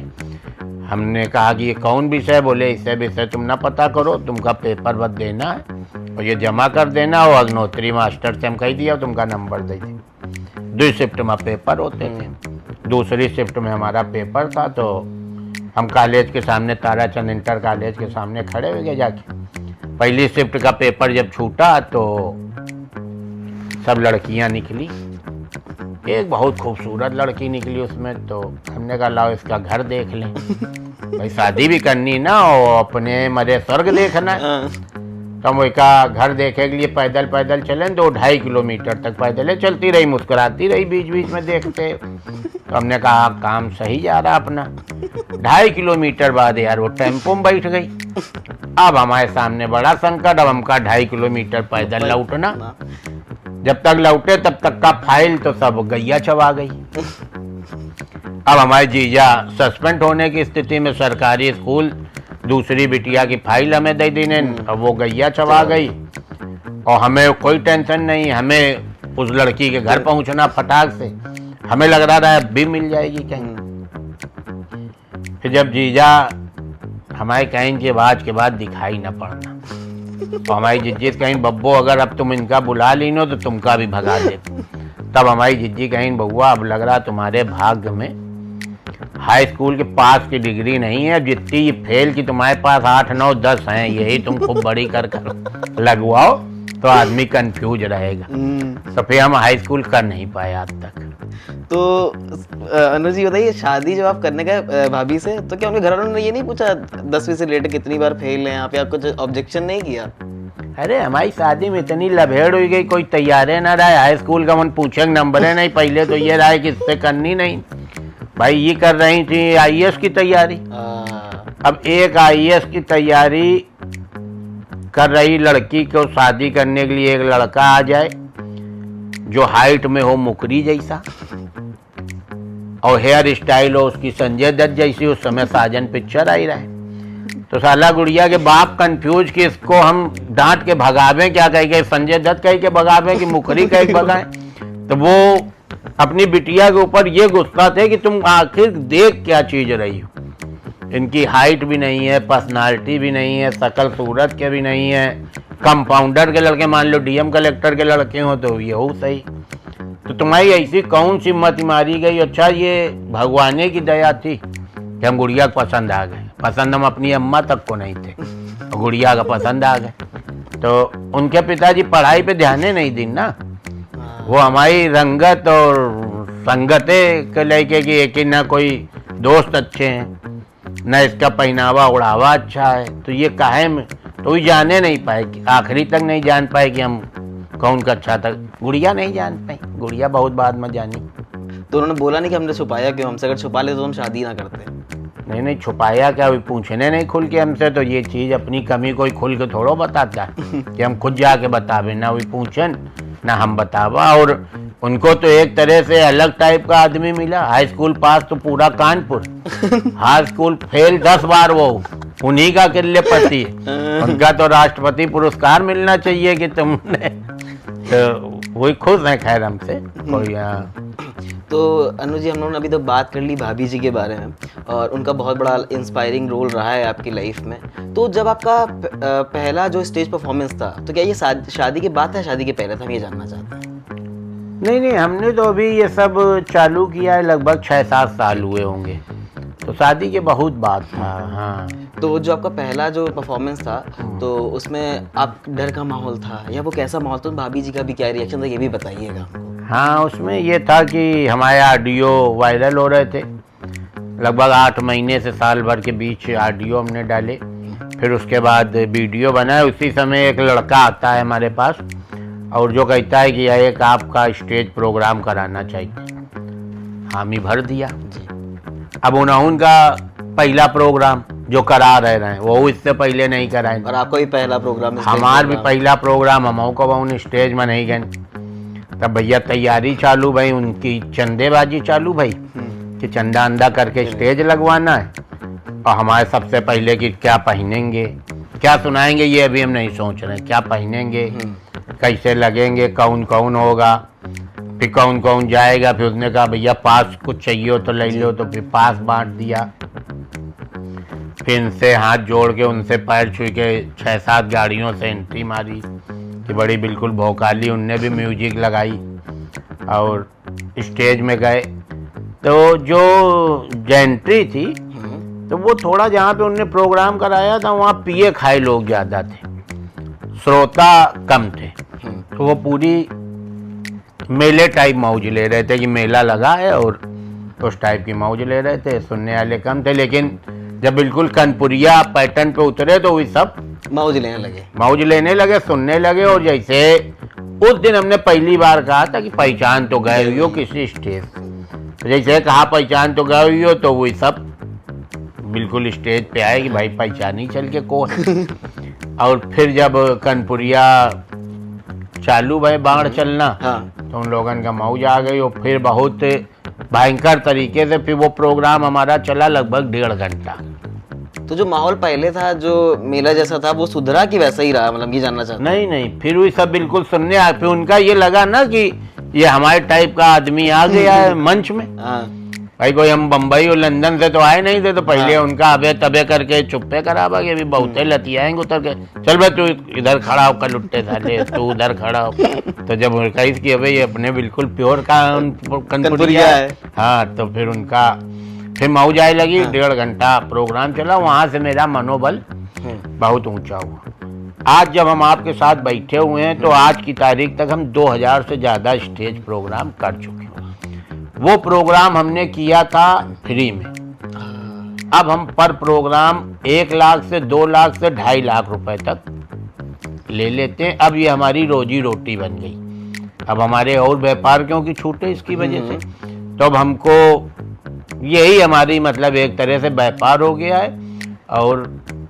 हमने कहा कि ये कौन विषय? बोले इससे विषय तुम ना पता करो, तुमका पेपर बस देना है और ये जमा कर देना। और अग्नोत्री मास्टर से हम कह दिया तुमका नंबर दे दी। 2 शिफ्ट में पेपर होते थे। दूसरी शिफ्ट में हमारा पेपर था तो हम कॉलेज के सामने, ताराचंद इंटर कॉलेज के सामने खड़े हो गए जाके। पहली शिफ्ट का पेपर जब छूटा तो सब लड़कियां निकली। एक बहुत खूबसूरत लड़की निकली उसमें। तो हमने कहा लाओ इसका घर देख लें, भाई शादी भी करनी ना और अपने मरे स्वर्ग देखना है। तो हम का घर देखे के लिए पैदल पैदल चले 2-2.5 किलोमीटर तक पैदल चलती रही, मुस्कुराती रही बीच बीच में देखते। तो हमने कहा काम सही जा रहा अपना। 2.5 किलोमीटर बाद यार वो टेम्पो में बैठ गई। अब हमारे सामने बड़ा संकट, अब हमका 2.5 किलोमीटर पैदल लौटना। जब तक लौटे तब तक का फाइल तो सब गैया चबा गई। अब हमारे जीजा सस्पेंड होने की स्थिति में सरकारी स्कूल, दूसरी बिटिया की फाइल हमें दे दी ने, अब वो गैया चबा गई। और हमें कोई टेंशन नहीं, हमें उस लड़की के घर पहुंचना फटाक से, हमें लग रहा था भी मिल जाएगी कहीं। फिर जब जीजा हमारे कहीं की आवाज के बाद दिखाई न पड़ना, तो हमारी जिज्जी कहीं बब्बो अगर अब तुम इनका बुला ली नो तो तुमका भी भगा दे। तब हमारी जिज्जी कहीं बउआ अब लग रहा तुम्हारे भाग्य में हाई स्कूल के पास की डिग्री नहीं है, जितनी ये फेल की तुम्हारे पास 8, 9, 10 हैं, यही तुम खूब बड़ी कर लगवाओ तो आदमी कंफ्यूज रहेगा। तो फिर हम हाई स्कूल कर नहीं पाए आज तक। तो अनुज जी बताइए, शादी जब आप करने गए भाभी से, तो क्या उनके घर वालों ने ये नहीं पूछा 10वीं से रिलेटेड कितनी बार फेल हैं आप, या कुछ ऑब्जेक्शन नहीं किया? अरे हमारी शादी में इतनी लभेड़ हुई गई, कोई तैयारे ना रहा। हाई स्कूल का मन पूछे नंबर है नहीं, पहले तो ये रहा कि इससे करनी नहीं। भाई ये कर रही थी IAS की तैयारी। अब एक IAS की तैयारी कर रही लड़की को शादी करने के लिए एक लड़का आ जाए जो हाइट में हो मुकरी जैसा और हेयर स्टाइल हो उसकी संजय दत्त जैसी। उस समय साजन पिक्चर आई रहे, तो साला गुड़िया के बाप कंफ्यूज कि इसको हम डांट के भगावे, क्या कह के संजय दत्त कह के भगावे कि मुकरी कह के भगाए। तो वो अपनी बिटिया के ऊपर ये गुस्सा थे कि तुम आखिर देख क्या चीज रही हो, इनकी हाइट भी नहीं है, पर्सनालिटी भी नहीं है, शकल सूरत के भी नहीं है, कंपाउंडर के लड़के मान लो DM कलेक्टर के लड़के हो तो ये हो सही, तो तुम्हारी ऐसी कौन सी मत मारी गई। अच्छा ये भगवाने की दया थी कि हम गुड़िया को पसंद आ गए। पसंद हम अपनी अम्मा तक को नहीं थे, गुड़िया का पसंद आ गए। तो उनके पिताजी पढ़ाई पे ध्यान नहीं दी ना, वो हमारी रंगत और संगते के लेके कि एक ही ना कोई दोस्त अच्छे हैं न इसका पहनावा उड़ावा अच्छा है, तो ये काहे में, तो ये जाने नहीं पाए, आखिरी तक नहीं जान पाए कि हम कौन का अच्छा था। गुड़िया नहीं जान पाई, गुड़िया बहुत बाद में जानी। तो उन्होंने बोला नहीं कि हमने छुपाया क्यों, हमसे अगर छुपा ले तो हम शादी ना करते? नहीं छुपाया क्या, अभी पूछने नहीं खुल के हमसे, तो ये चीज़ अपनी कमी कोई खुल के थोड़ो बताता है कि हम खुद जाके बतावे, ना वही पूछन ना हम बतावा। और उनको तो एक तरह से अलग टाइप का आदमी मिला। हाई स्कूल पास तो पूरा कानपुर, हाई स्कूल फेल 10 बार वो उन्हीं का किले पति। उनका तो राष्ट्रपति पुरस्कार मिलना चाहिए कि तुमने, तो वही खुश है खैर हमसे कोई। तो अनुज जी, हम लोगों ने अभी तो बात कर ली भाभी जी के बारे में और उनका बहुत बड़ा इंस्पायरिंग रोल रहा है आपकी लाइफ में। तो जब आपका पहला जो स्टेज परफॉर्मेंस था, तो क्या ये शादी के बाद था, शादी के पहले था, हम ये जानना चाहते हैं। नहीं हमने तो अभी ये सब चालू किया है, लगभग 6-7 साल हुए होंगे, तो शादी के बहुत बाद था। हाँ, तो जो आपका पहला जो परफॉर्मेंस था, तो उसमें आप डर का माहौल था या वो कैसा माहौल था? भाभी जी का भी क्या रिएक्शन था, ये भी बताइएगा। हाँ, उसमें ये था कि हमारे ऑडियो वायरल हो रहे थे, लगभग 8 महीने से साल भर के बीच ऑडियो हमने डाले, फिर उसके बाद वीडियो बनाए। उसी समय एक लड़का आता है हमारे पास और जो कहता है कि एक आपका स्टेज प्रोग्राम कराना चाहिए। हामी भर दिया। अब उनका पहला प्रोग्राम जो करा रहे हैं वो इससे पहले नहीं कराए, और आपका भी पहला प्रोग्राम? हमार भी पहला प्रोग्राम, हम को उन स्टेज में नहीं गए। तब भैया तैयारी चालू भाई, उनकी चंदेबाजी चालू भाई कि चंदा अंदा करके स्टेज लगवाना है, और हमारे सबसे पहले कि क्या पहनेंगे, क्या सुनाएंगे, ये अभी हम नहीं सोच रहे हैं। क्या पहनेंगे, कैसे लगेंगे, कौन कौन होगा, फिर कौन कौन जाएगा। फिर उसने कहा भैया पास कुछ चाहिए हो तो ले लो, तो फिर पास बांट दिया। फिर इनसे हाथ जोड़ के उनसे पैर छू के 6-7 गाड़ियों से एंट्री मारी कि बड़ी बिल्कुल भौकाली। उनने भी म्यूजिक लगाई और स्टेज में गए। तो जो एंट्री थी तो वो थोड़ा जहाँ पे उनने प्रोग्राम कराया था वहाँ पिए खाए लोग ज़्यादा थे, श्रोता कम थे। तो वो पूरी मेले टाइप मौज ले रहे थे कि मेला लगा है और उस टाइप की मौज ले रहे थे। सुनने वाले कम थे, लेकिन जब बिल्कुल कनपुरिया पैटर्न पे उतरे तो वही सब मौज लेने लगे, सुनने लगे। और जैसे उस दिन हमने पहली बार कहा था कि पहचान तो गए हुई हो किसी स्टेज, तो जैसे कहा पहचान तो गए हुई हो, तो वही सब बिल्कुल स्टेज पे आए कि भाई पहचानी चल के कौन। और फिर जब कनपुरिया चालू भाई बाढ़ चलना, तो उन लोगन का मौज आ गई। और फिर बहुत भयंकर तरीके से फिर वो प्रोग्राम हमारा चला लगभग 1.5 घंटा। तो जो माहौल पहले था, जो मेला जैसा था, वो सुधरा कि वैसा ही रहा, मतलब ये जानना चाहता नहीं नहीं, फिर भी सब बिल्कुल सुनने आए। फिर उनका ये लगा ना कि ये हमारे टाइप का आदमी आ गया है मंच में। हूँ। हाँ भाई कोई हम बम्बई और लंदन से तो आए नहीं थे, तो पहले उनका अबे तबे करके चुप्पे करावा कि अभी बहुते लतियाएंगे उतर के, चल भाई तू इधर खड़ा हो, कल उठते साले तू उधर खड़ा हो। तो जब उनका इसकी अबे ये अपने बिल्कुल प्योर कनपुरिया है। हाँ, तो फिर उनका फिर मौज आए लगी। 1.5 घंटा प्रोग्राम चला, वहां से मेरा मनोबल बहुत ऊंचा हुआ। आज जब हम आपके साथ बैठे हुए हैं तो आज की तारीख तक हम 2000 से ज्यादा स्टेज प्रोग्राम कर चुके हैं। वो प्रोग्राम हमने किया था फ्री में। अब हम पर प्रोग्राम 1 लाख से 2 लाख से 2.5 लाख रुपए तक ले लेते हैं। अब ये हमारी रोजी रोटी बन गई। अब हमारे और व्यापार क्योंकि छूटे इसकी वजह से, तो अब हमको यही हमारी मतलब एक तरह से व्यापार हो गया है। और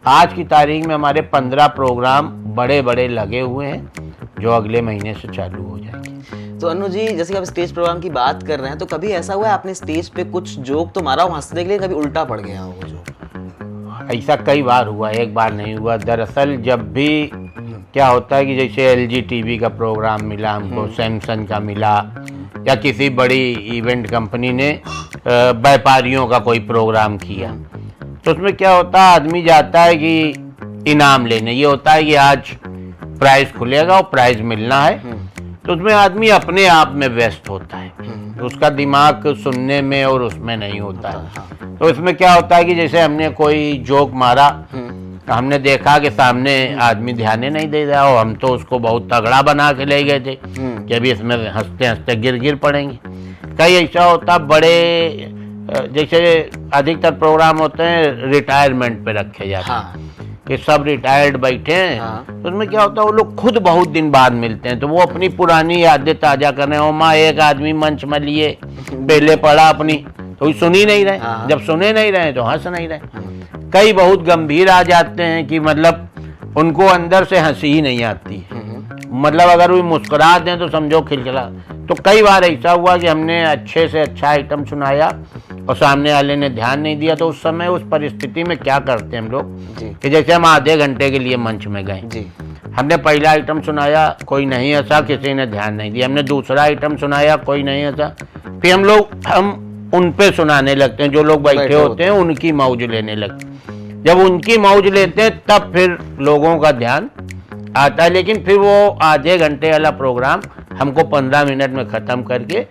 आज की तारीख में हमारे 15 प्रोग्राम बड़े बड़े लगे हुए हैं जो अगले महीने से चालू हो जाएंगे। तो अनु जी, जैसे कि आप स्टेज प्रोग्राम की बात कर रहे हैं, तो कभी ऐसा हुआ है आपने स्टेज पे कुछ जोक तो मारा हो हंसने के लिए, कभी उल्टा पड़ गया हो वो जोक? ऐसा कई बार हुआ, एक बार नहीं हुआ। दरअसल जब भी क्या होता है कि जैसे LG TV का प्रोग्राम मिला हमको, सैमसंग का मिला, या किसी बड़ी इवेंट कंपनी ने व्यापारियों का कोई प्रोग्राम किया, तो उसमें क्या होता है आदमी जाता है कि इनाम लेने, ये होता है कि आज प्राइज खुलेगा और प्राइज मिलना है, तो उसमें आदमी अपने आप में व्यस्त होता है, उसका दिमाग सुनने में और उसमें नहीं होता है। तो इसमें क्या होता है कि जैसे हमने कोई जोक मारा, हमने देखा कि सामने आदमी ध्यान नहीं दे रहा हो, हम तो उसको बहुत तगड़ा बना के ले गए थे कि अभी इसमें हंसते हंसते गिर पड़ेंगे। कई ऐसा होता बड़े, जैसे अधिकतर प्रोग्राम होते हैं रिटायरमेंट पे रखे जाते हैं कि सब रिटायर्ड बैठे हैं, तो उसमें क्या होता है वो लोग खुद बहुत दिन बाद मिलते हैं, तो वो अपनी पुरानी यादें ताजा कर रहे हैं। माँ एक आदमी मंच में लिए पहले पड़ा अपनी, तो वो सुन ही नहीं रहे, जब सुने नहीं रहे तो हंस नहीं रहे। कई बहुत गंभीर आ जाते हैं कि मतलब उनको अंदर से हंसी ही नहीं आती, मतलब अगर वो मुस्कुरा दें तो समझो खिलखिला। तो कई बार ऐसा हुआ कि हमने अच्छे से अच्छा आइटम सुनाया और सामने वाले ने ध्यान नहीं दिया, तो उस समय उस परिस्थिति में क्या करते हैं हम लोग कि जैसे हम आधे घंटे के लिए मंच में गए, हमने पहला आइटम सुनाया, कोई नहीं हंसा, किसी ने ध्यान नहीं दिया, हमने दूसरा आइटम सुनाया, कोई नहीं हंसा, फिर हम उन पे सुनाने लगते हैं, जो लोग बैठे होते हैं उनकी मौज लेने लगते हैं। जब उनकी मौज लेते हैं तब फिर लोगों का ध्यान आता है। लेकिन फिर वो आधे घंटे वाला प्रोग्राम हमको 15 मिनट में खत्म करके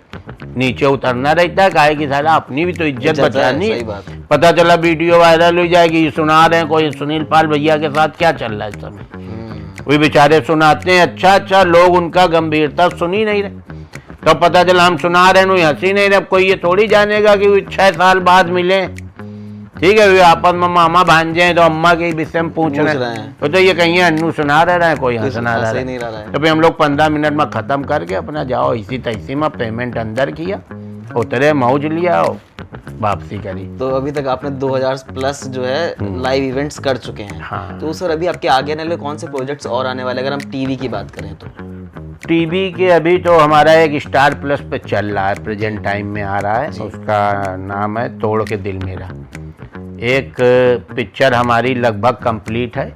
नीचे उतरना रहता है, काहे की साला अपनी भी तो इज्जत बचानी है। पता चला वीडियो वायरल हो जाएगी, सुना रहे हैं कोई सुनील पाल भैया के साथ क्या चल रहा है इस समय, वही बेचारे सुनाते हैं अच्छा, लोग उनका गंभीरता सुन ही नहीं रहे, तो पता चला हम सुना रहे हैं हंसी नहीं रहे। अब कोई ये थोड़ी जानेगा कि 6 साल बाद मिले, ठीक है, वे आपस में मामा भांजे हैं तो अम्मा के विषय में पूछ रहे हैं, तो ये कहीं अन्नू सुना रहे हैं, कोई हंसना रहा है। तो फिर हम लोग 15 मिनट में खत्म करके अपना जाओ इसी तैसी में पेमेंट अंदर किया, उतरे मौज लिया और वापसी करी। तो अभी तक आपने 2000 प्लस जो है लाइव इवेंट्स कर चुके हैं। हाँ। तो सर अभी आपके आगे आने वाले कौन से प्रोजेक्ट्स और आने वाले, अगर हम टीवी की बात करें तो? टीवी के अभी तो हमारा एक स्टार प्लस पे चल रहा है, प्रेजेंट टाइम में आ रहा है, उसका नाम है तोड़ के दिल मेरा। एक पिक्चर हमारी लगभग कंप्लीट है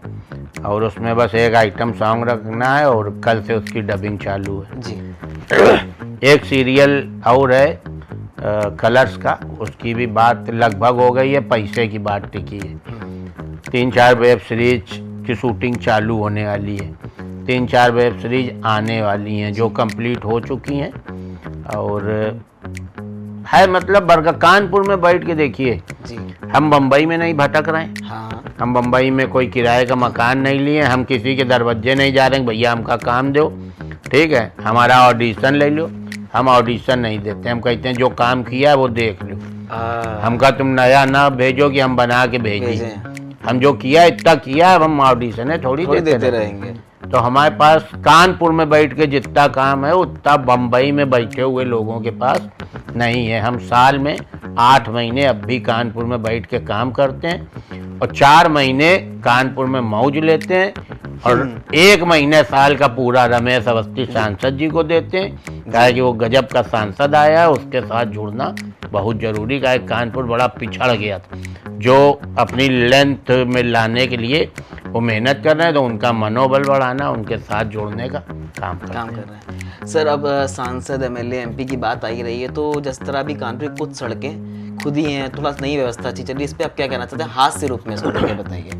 और उसमें बस एक आइटम सॉन्ग रखना है और कल से उसकी डबिंग चालू है जी। एक सीरियल और है कलर्स का, उसकी भी बात लगभग हो गई है, पैसे की बात टिकी है। 3-4 वेब सीरीज की शूटिंग चालू होने वाली है, 3-4 वेब सीरीज आने वाली हैं जो कंप्लीट हो चुकी हैं। और है मतलब कानपुर में बैठ के देखिए, हम बम्बई में नहीं भटक रहे हैं। हाँ। हम बम्बई में कोई किराए का मकान नहीं लिए, हम किसी के दरवाजे नहीं जा रहे हैं भैया हमका काम दो, ठीक है, हमारा ऑडिशन ले लो। हम ऑडिशन नहीं देते, हम कहते हैं जो काम किया है वो देख लो, हमका तुम नया ना भेजो कि हम बना के भेजें। हम जो किया इतना किया है, हम ऑडिशन है थोड़ी देते रहेंगे। तो हमारे पास कानपुर में बैठ के जितना काम है उतना बम्बई में बैठे हुए लोगों के पास नहीं है। हम साल में 8 महीने अब भी कानपुर में बैठ के काम करते हैं और 4 महीने कानपुर में मौज लेते हैं और 1 महीने साल का पूरा रमेश अवस्थी सांसद जी को देते हैं, कहा कि वो गजब का सांसद आया है, उसके साथ जुड़ना बहुत जरूरी है। कानपुर बड़ा पिछड़ गया था, जो अपनी लेंथ में लाने के लिए वो मेहनत कर रहे हैं, तो उनका मनोबल बढ़ाना, उनके साथ जोड़ने का काम कर रहे हैं। सर अब सांसद एमएलए एमपी की बात आई रही है, तो जिस तरह भी कानपुर की कुछ सड़कें खुद ही हैं, थोड़ा नई व्यवस्था अच्छी चल रही है, इस पर आप क्या कहना चाहते हैं? हास्य रूप में इसको क्या बताइए।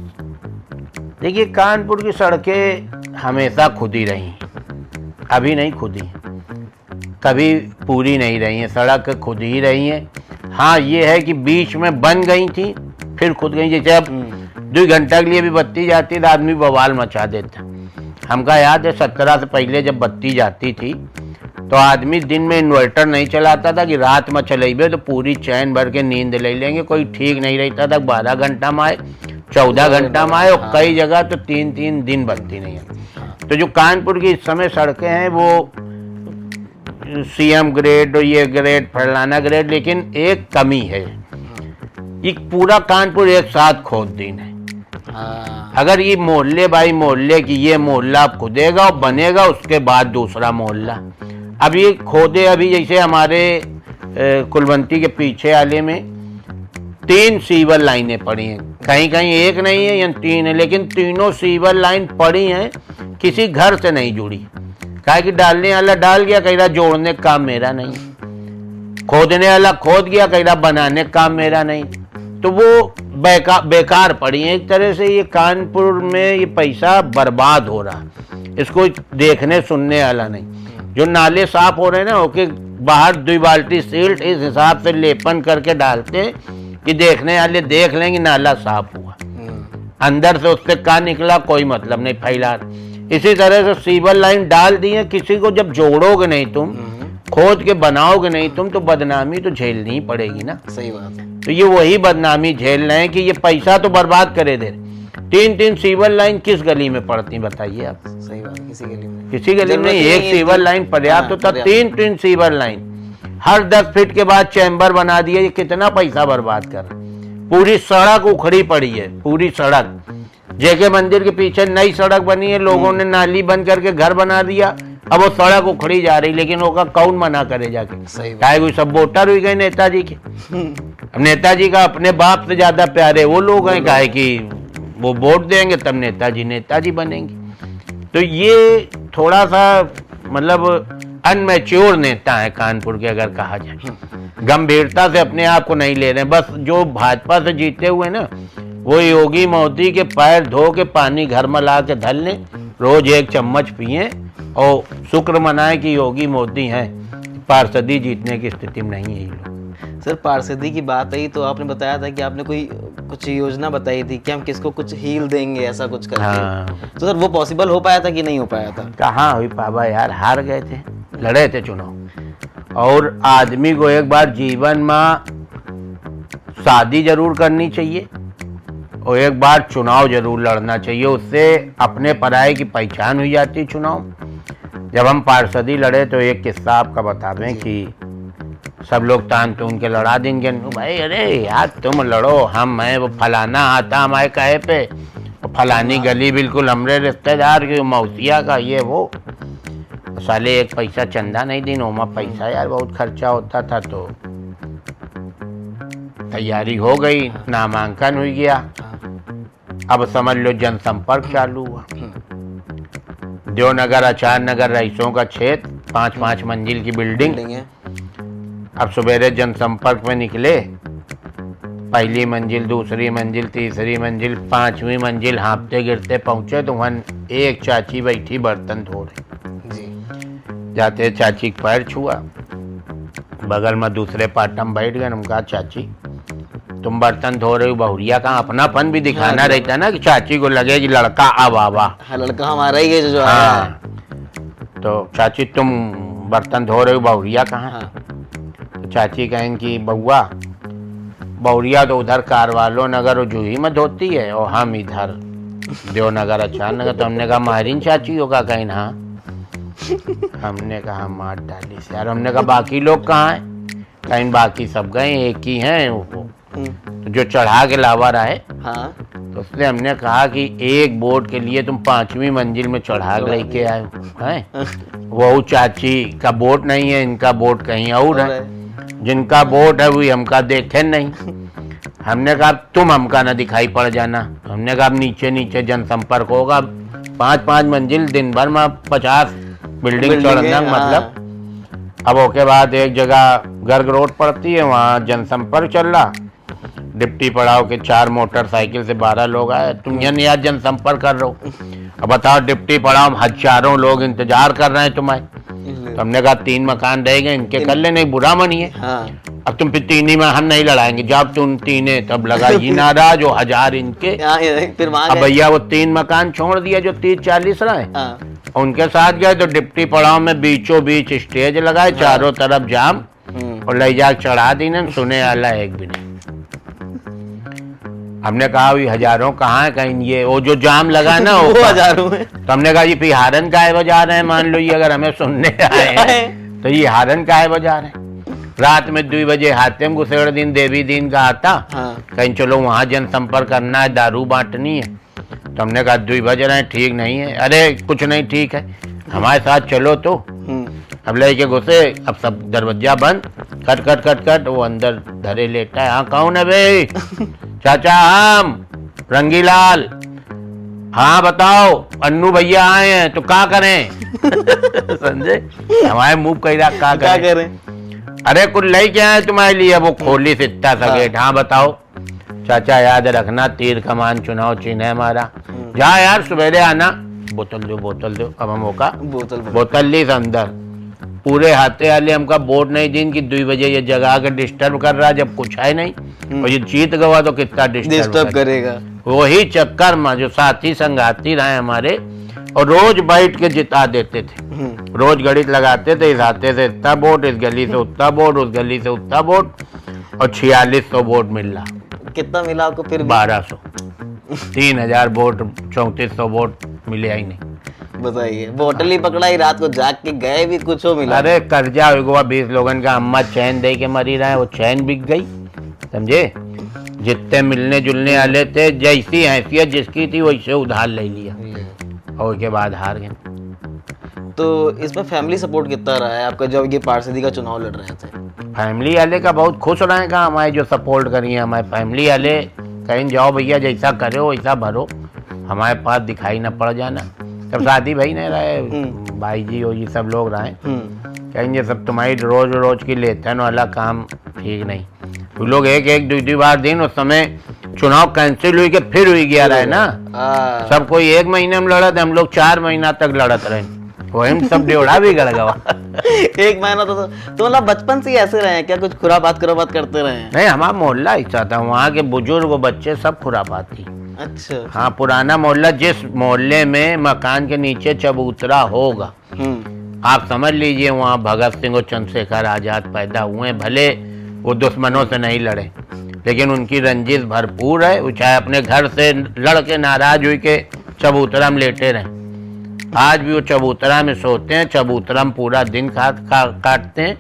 देखिए, कानपुर की सड़कें हमेशा खुद ही रही, अभी नहीं खुदी, कभी पूरी नहीं रही हैं, सड़क खुद ही रही हैं। हाँ, ये है कि बीच में बन गई थी फिर खुद गई। जैसे अब 2 घंटा के लिए भी बत्ती जाती तो आदमी बवाल मचा देता। हमका याद है 17 से पहले जब बत्ती जाती थी तो आदमी दिन में इन्वर्टर नहीं चलाता था कि रात में चलेबे तो पूरी चैन भर के नींद ले लेंगे। कोई ठीक नहीं रहता था, 12 घंटा में आए, 14 घंटा में आए, और कई जगह तो 3-3 दिन बत्ती नहीं है। तो जो कानपुर की इस समय सड़कें हैं वो CM ग्रेड और ये ग्रेड फलाना ग्रेड, लेकिन एक कमी है, ये पूरा कानपुर एक साथ खोद दिन है। अगर ये मोहल्ले बाई मोहल्ले की, ये मोहल्ला खुदेगा और बनेगा, उसके बाद दूसरा मोहल्ला। अब ये खोदे, अभी जैसे हमारे कुलवंती के पीछे वाले में 3 सीवर लाइनें पड़ी हैं, कहीं कहीं एक नहीं है या 3 है, लेकिन तीनों सीवर लाइन पड़ी हैं, किसी घर से नहीं जुड़ी। कहा कि डालने वाला डाल गया, कह रहा जोड़ने का काम मेरा नहीं, खोदने वाला खोद गया, कह रहा बनाने का काम मेरा नहीं। तो वो बेकार पड़ी है। एक तरह से ये कानपुर में ये पैसा बर्बाद हो रहा, इसको देखने सुनने वाला नहीं। जो नाले साफ हो रहे हैं ना, ओके, बाहर 2 बाल्टी सील्ट इस हिसाब से लेपन करके डालते कि देखने वाले देख लेंगे नाला साफ हुआ, अंदर से उससे क्या निकला कोई मतलब नहीं, फैला। इसी तरह से सीवर लाइन डाल दी है, किसी को जब जोड़ोगे नहीं तुम, खोद के बनाओगे नहीं तुम, तो बदनामी तो झेलनी ही पड़ेगी ना। सही बात है। तो ये वही बदनामी झेल रहे हैं कि ये पैसा तो बर्बाद करे दे। 3-3 सीवर लाइन किस गली में पड़ती बताइए आप? सही बात, किसी गली में एक सीवर लाइन पर्याप्त होता, 3-3 सीवर लाइन हर 10 फीट के बाद चैम्बर बना दिए। ये कितना पैसा बर्बाद कर, पूरी सड़क उखड़ी पड़ी है, पूरी सड़क। जेके मंदिर के पीछे नई सड़क बनी है, लोगों ने नाली बंद करके घर बना दिया, अब वो सड़क उखड़ी जा रही, लेकिन वो का कौन मना करे जाके? चाहे कोई सब वोटर हुई गए नेताजी के। अब नेताजी का अपने बाप से ज्यादा प्यारे वो लोग हैं, काहे कि वो वोट देंगे तब नेताजी बनेंगे। तो ये थोड़ा सा मतलब अनमैच्योर नेता है कानपुर के, अगर कहा जाए। गंभीरता से अपने आप को नहीं ले रहे। बस जो भाजपा से जीते हुए ना, वो योगी मोदी के पैर धो के पानी घर में ला के धल लें, रोज 1 चम्मच पिए और शुक्र मनाएं कि योगी मोदी हैं। पार्षदी जीतने की स्थिति में नहीं है ये लोग। सर, पार्षदी की बात आई तो आपने बताया था कि आपने कुछ योजना बताई थी कि हम किसको कुछ हील देंगे, ऐसा कुछ करके। हाँ। तो सर वो पॉसिबल हो पाया था कि नहीं हो पाया था? कहाँ हुई पाबा यार, हार गए थे, लड़े थे चुनाव। और आदमी को एक बार जीवन में शादी जरूर करनी चाहिए और एक बार चुनाव जरूर लड़ना चाहिए, उससे अपने पराये की पहचान हुई जाती है। चुनाव जब हम पार्षदी लड़े तो एक किस्सा आपका बतावें कि सब लोग तान तून के लड़ा देंगे, भाई अरे यार तुम लड़ो, मैं वो फलाना आता हमारे कहे पे, फलानी गली बिल्कुल हमरे रिश्तेदार की मौसिया का, ये वो साले 1 पैसा चंदा नहीं दी, ओमा पैसा यार बहुत खर्चा होता था। तो तैयारी हो गई, नामांकन हो गया, अब समझ लो जनसंपर्क चालू हुआ। देवनगर आचार्य नगर रईसों का क्षेत्र, 5-5 मंजिल की बिल्डिंग है। अब सवेरे जनसंपर्क में निकले, पहली मंजिल, दूसरी मंजिल, तीसरी मंजिल, 5वीं मंजिल हाँपते गिरते पहुंचे तो वहाँ एक चाची बैठी बर्तन धो रही। जाते चाची के पैर छुआ, बगल में दूसरे पाटम बैठ गए। उनका चाची तुम बर्तन धो रहे हो, बहुरिया का अपनापन भी दिखाना रहता ना कि चाची को लगे कि लड़का अब आवा। हाँ, लड़का हमारा ही है जो हाँ। तो चाची तुम बर्तन धो रहे हो, बहुरिया कहाँ? हाँ। तो चाची कहें कि बउआ, बहुरिया तो उधर कारवालो नगर और जूही में धोती है और हम इधर देवनगर आचार्य नगर। तो हमने कहा मारिन चाची होगा कहीं? हाँ। हमने कहा मार डाली से यार। हमने कहा बाकी लोग कहाँ हैं? कहीं बाकी सब गए, एक ही हैं वो तो जो चढ़ा के लावा रहा है। हाँ। तो उसने हमने कहा कि एक बोट के लिए तुम 5वीं मंजिल में चढ़ा के लेके आए हो हैं? वो चाची का बोट नहीं है, इनका बोट कहीं और है। जिनका बोट है वही हमका देखे नहीं। हमने कहा तुम हमका ना दिखाई पड़ जाना। हमने कहा नीचे नीचे जनसंपर्क होगा, 5-5 मंजिल, दिन भर में 50 बिल्डिंग चढ़ना, मतलब। अब उसके बाद एक जगह गर्ग रोड पड़ती है, वहाँ जनसंपर्क चल रहा, डिप्टी पड़ाव के 4 मोटरसाइकिल से 12 लोग आए, तुम यहाँ जनसंपर्क कर रहे हो। अब बताओ, डिप्टी पड़ाव हजारों लोग इंतजार कर रहे हैं तुम्हारे। तो हमने कहा 3 मकान रह गए, इनके कर ले, नहीं बुरा मानिए। अब तुम फिर 3 ही में हम नहीं लड़ाएंगे, जब तुम 3 है तब लगा ये नाराज जो 1000 इनके। फिर अब भैया वो 3 मकान छोड़ दिया जो 30-40 रहे, उनके साथ गए तो डिप्टी पड़ाव में बीचों बीच स्टेज लगाए, चारों तरफ जाम, और ले जा चढ़ा दी ना, सुने वाला एक भी नहीं। हमने कहा ये हजारों कहाँ है, कहीं ये वो जो जाम लगा ना वो हजारों में। तो हमने कहा ये हारन काहे बजा रहे हैं, मान लो ये अगर हमें सुनने आए हैं तो ये हारन काहे बजा रहे हैं। रात में 2 बजे हातिम गुसेड़ दिन देवी दिन का आता, कहीं चलो वहां जनसंपर्क करना है, दारू बांटनी है। तो हमने कहा 2 बज रहे हैं, ठीक नहीं है। अरे कुछ नहीं ठीक है, हमारे साथ चलो। तो अब लेके घुसे, अब सब दरवाजा बंद, कट कट कट कट, वो अंदर धरे लेटा है। हाँ कौन है भाई? चाचा हम रंगीलाल। हाँ बताओ, अन्नू भैया आए हैं, तो क्या करें? समझे, हमारे मुंह कही रहा क्या करें? अरे कुछ ले क्या है तुम्हारे लिए? वो खोली से इतना सा गेट। हाँ बताओ चाचा, याद रखना तीर कमान चुनाव चिन्ह है हमारा। जा यार सवेरे आना, बोतल दो बोतल दो। अब हम होगा बोतल ली अंदर, पूरे हाथे वाले हमका बोर्ड नहीं दिन की 2 बजे ये जगह के डिस्टर्ब कर रहा, जब कुछ है नहीं, और ये जीत गवा तो कितना डिस्टर्ब करेगा। वही चक्कर में जो साथी संगाती रहे हमारे, और रोज बैठ के जिता देते थे, रोज गणित लगाते थे, इस हाथे से इतना वोट, इस गली से उतना वोट, उस गली से उतना वोट, और 4600 वोट मिल रहा। कितना मिला आपको फिर? 1200। 3000 वोट, 3400 वोट मिले ही नहीं। बताइए, बोतल ही पकड़ा ही, रात को जाग के गए भी कुछ हो मिला? अरे कर्जा हुआ 20 लोगन का, अम्मा चैन दे के मरी रहे, वो चैन बिक गई, समझे। जितने मिलने जुलने वाले थे, जैसी हैसियत जिसकी थी वैसे उधार ले लिया, और उसके बाद हार गए। तो इसमें फैमिली सपोर्ट कितना रहा है आपका जब ये पार्षदी का चुनाव लड़ रहे थे? फैमिली वाले का बहुत खुश रहे, कहा हमारे जो सपोर्ट करिए, हमारे फैमिली वाले कहीं जाओ भैया जैसा करो वैसा भरो, हमारे पास दिखाई न पड़ जाना। सब शादी भाई नहीं रहे, भाई जी हो ये सब लोग रहे, कहेंगे सब तुम्हारी रोज रोज की लेते वाला काम ठीक नहीं। वो लोग एक 2 बार दिन, उस समय चुनाव कैंसिल हुई के फिर हुई गया रहे ना, सब कोई 1 महीने में लड़त, हम लोग 4 महीना तक लड़त रहे, वही सब ड्योढ़ा भी गड़ गवा। 1 महीना तो मतलब बचपन से ही ऐसे रहे हैं क्या? कुछ खुरापात करते रहे हैं? नहीं, हमारा मोहल्ला ऐसा था, वहाँ के बुजुर्ग बच्चे सब खुरापात थी। अच्छा। हाँ, पुराना मोहल्ला, जिस मोहल्ले में मकान के नीचे चबूतरा होगा, आप समझ लीजिए वहाँ भगत सिंह और चंद्रशेखर आजाद पैदा हुए। भले वो दुश्मनों से नहीं लड़े, लेकिन उनकी रंजिश भरपूर है, वो चाहे अपने घर से लड़ के नाराज हुई के चबूतरा में लेटे रहे, आज भी वो चबूतरा में सोते हैं, चबूतरा में पूरा दिन काटते हैं।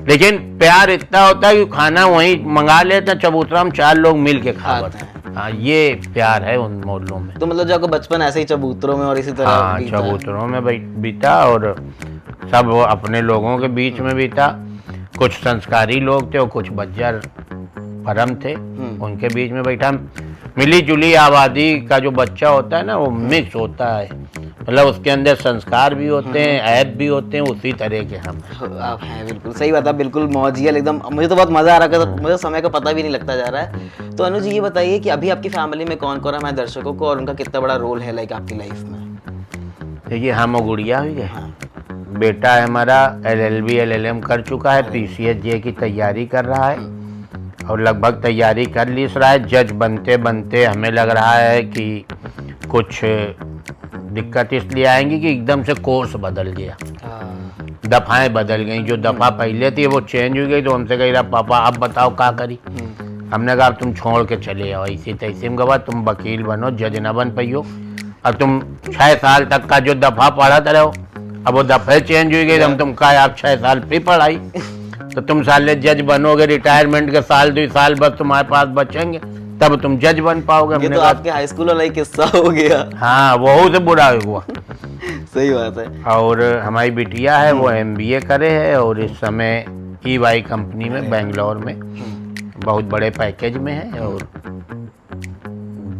लेकिन प्यार इतना होता है कि खाना वहीं मंगा लेते हैं, चबूतरा में 4 लोग मिल के खाते हैं। हाँ, ये प्यार है उन मोहल्लों में। तो मतलब जो आपको बचपन ऐसे ही चबूतरों में और इसी तरह? हाँ, चबूतरों में बीता, और सब अपने लोगों के बीच में बीता। कुछ संस्कारी लोग थे और कुछ बज्जर परम थे, उनके बीच में बैठा। मिली जुली आबादी का जो बच्चा होता है ना, वो मिक्स होता है, मतलब उसके अंदर संस्कार भी होते हैं, ऐप भी होते हैं, उसी तरह के हम आप हैं। बिल्कुल सही बात है, बिल्कुल मौजियल एकदम। मुझे तो बहुत मजा आ रहा है, मुझे समय का पता भी नहीं लगता जा रहा है। तो अनुज जी ये बताइए कि अभी आपकी फैमिली में कौन कौन है हमारे दर्शकों को, और उनका कितना बड़ा रोल है लाइक आपकी लाइफ में? देखिए, हम गुड़िया हुई है, बेटा है हमारा LLB LLM कर चुका है, PCSJ की तैयारी कर रहा है, और लगभग तैयारी कर ली रहा है। जज बनते बनते हमें लग रहा है कि कुछ दिक्कत इसलिए आएंगी कि एकदम से कोर्स बदल गया, दफाएं बदल गई। जो दफा पहले थी वो चेंज हो गई, तो हमसे कह रहा पापा अब बताओ क्या करी। हमने कहा तुम छोड़ के चले आओ, इसी तैसे में गवा, तुम वकील बनो, जज न बन पाइयो, और तुम 6 साल तक का जो दफा पढ़ते रहो, अब वो दफे चेंज हुई गई, हम तुम कहा आप 6 साल फिर पढ़ाई, तो तुम साले जज बनोगे, रिटायरमेंट के साल 2 साल बस तुम्हारे पास बचेंगे, तब तुम जज बन पाओगे। ये तो आपके हाई स्कूल वाला ही किस्सा हो गया। हाँ, बहुत से बुरा हुआ। सही बात है। और हमारी बिटिया है, वो MBA करे है, और इस समय EY कंपनी में बेंगलोर में बहुत बड़े पैकेज में है और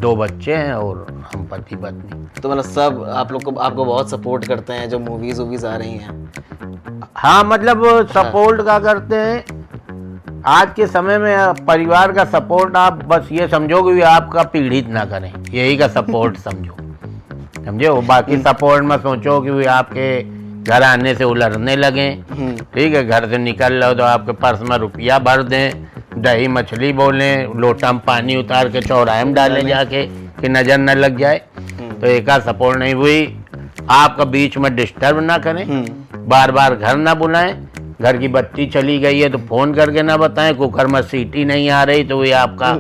2 बच्चे हैं और हम पति पत्नी। तो मतलब सब आप लोग को आपको बहुत सपोर्ट करते हैं जो मूवीज वूवीज आ रही हैं? हाँ मतलब सपोर्ट का करते हैं। आज के समय में परिवार का सपोर्ट आप बस ये समझो कि आपका पीड़ित ना करें, यही का सपोर्ट समझो, समझे। वो बाकी सपोर्ट में सोचो कि वे आपके घर आने से उलरने लगे, ठीक है, घर से निकल लो तो आपके पर्स में रुपया भर दें, दही मछली बोलें, लोटा में पानी उतार के चौराहे में डाले जाके कि नज़र न लग जाए। तो एक सपोर्ट नहीं हुई, आपका बीच में डिस्टर्ब ना करें, बार बार घर ना बुलाएं, घर की बत्ती चली गई है तो फ़ोन करके ना बताएं, कुकर में सीटी नहीं आ रही तो वे आपका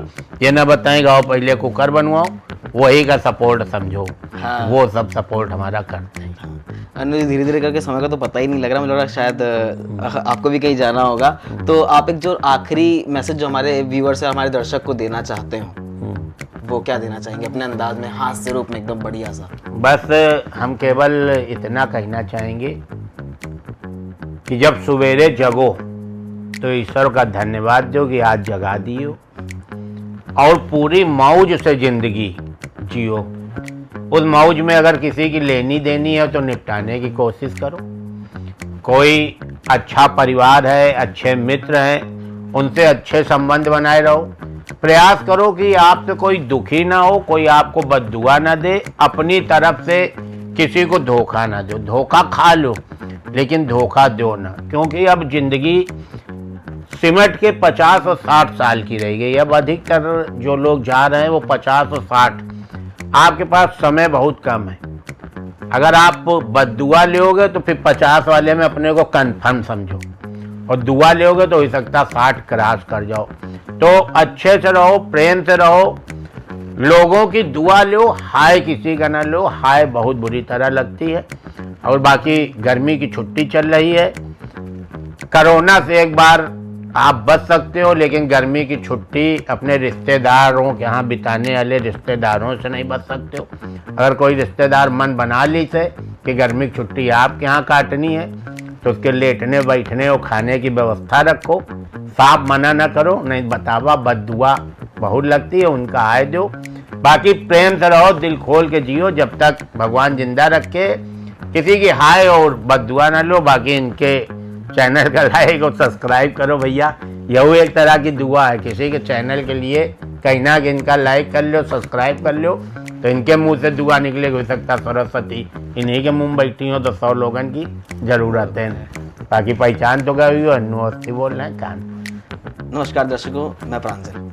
ये ना बताएं कि आओ पहले कुकर बनवाओ, वही का सपोर्ट समझो। हाँ। वो सब सपोर्ट हमारा करते हैं। अनुज धीरे धीरे करके समय का तो पता ही नहीं लग रहा, मुझे लग रहा है शायद आपको भी कहीं जाना होगा। तो आप एक जो आखिरी मैसेज जो हमारे व्यूअर्स है, हमारे दर्शक को देना चाहते हो, वो क्या देना चाहेंगे अपने अंदाज में, हास्य रूप में, एकदम बढ़िया सा? बस हम केवल इतना कहना चाहेंगे कि जब सवेरे जगो तो ईश्वर का धन्यवाद दो कि आज जगा दियो, और पूरी मौज से जिंदगी जियो। उस मौज में अगर किसी की लेनी देनी है तो निपटाने की कोशिश करो। कोई अच्छा परिवार है, अच्छे मित्र हैं, उनसे अच्छे संबंध बनाए रहो। प्रयास करो कि आपसे कोई दुखी ना हो, कोई आपको बद्दुआ ना दे, अपनी तरफ से किसी को धोखा ना दो। धोखा खा लो लेकिन धोखा दो ना, क्योंकि अब जिंदगी सिमट के 50 और 60 साल की रह गई। अब अधिकतर जो लोग जा रहे हैं वो 50 और 60, आपके पास समय बहुत कम है। अगर आप बद्दुआ लोगे तो फिर 50 वाले में अपने को कन्फर्म समझो, और दुआ लोगे तो हो सकता 60 क्रॉस कर जाओ। तो अच्छे से रहो, प्रेम से रहो, लोगों की दुआ लो, हाय किसी का ना लो, हाय बहुत बुरी तरह लगती है। और बाकी गर्मी की छुट्टी चल रही है, कोरोना से एक बार आप बच सकते हो, लेकिन गर्मी की छुट्टी अपने रिश्तेदारों के यहाँ बिताने वाले रिश्तेदारों से नहीं बच सकते हो। अगर कोई रिश्तेदार मन बना ली से कि गर्मी की छुट्टी आपके यहाँ काटनी है तो उसके लेटने बैठने और खाने की व्यवस्था रखो, साफ मना ना करो, नहीं बतावा बद्दुआ बहुत लगती है, उनका आय दो। बाकी प्रेम से रहो, दिल खोल के जियो, जब तक भगवान जिंदा रखे, किसी की हाय और बद्दुआ ना लो। बाकी इनके चैनल का लाइक और सब्सक्राइब करो भैया, यह एक तरह की दुआ है किसी के चैनल के लिए, कहीं ना कि इनका लाइक कर लो, सब्सक्राइब कर लो, तो इनके मुंह से दुआ निकले। हो सकता सरस्वती इन्हीं के मुंह बैठी हो तो 100 लोगन की जरूरत है। बाकी पहचान तो गई हो, अन्नू अवस्थी बोल रहे हैं कान। नमस्कार दर्शकों, मैं प्रांजल।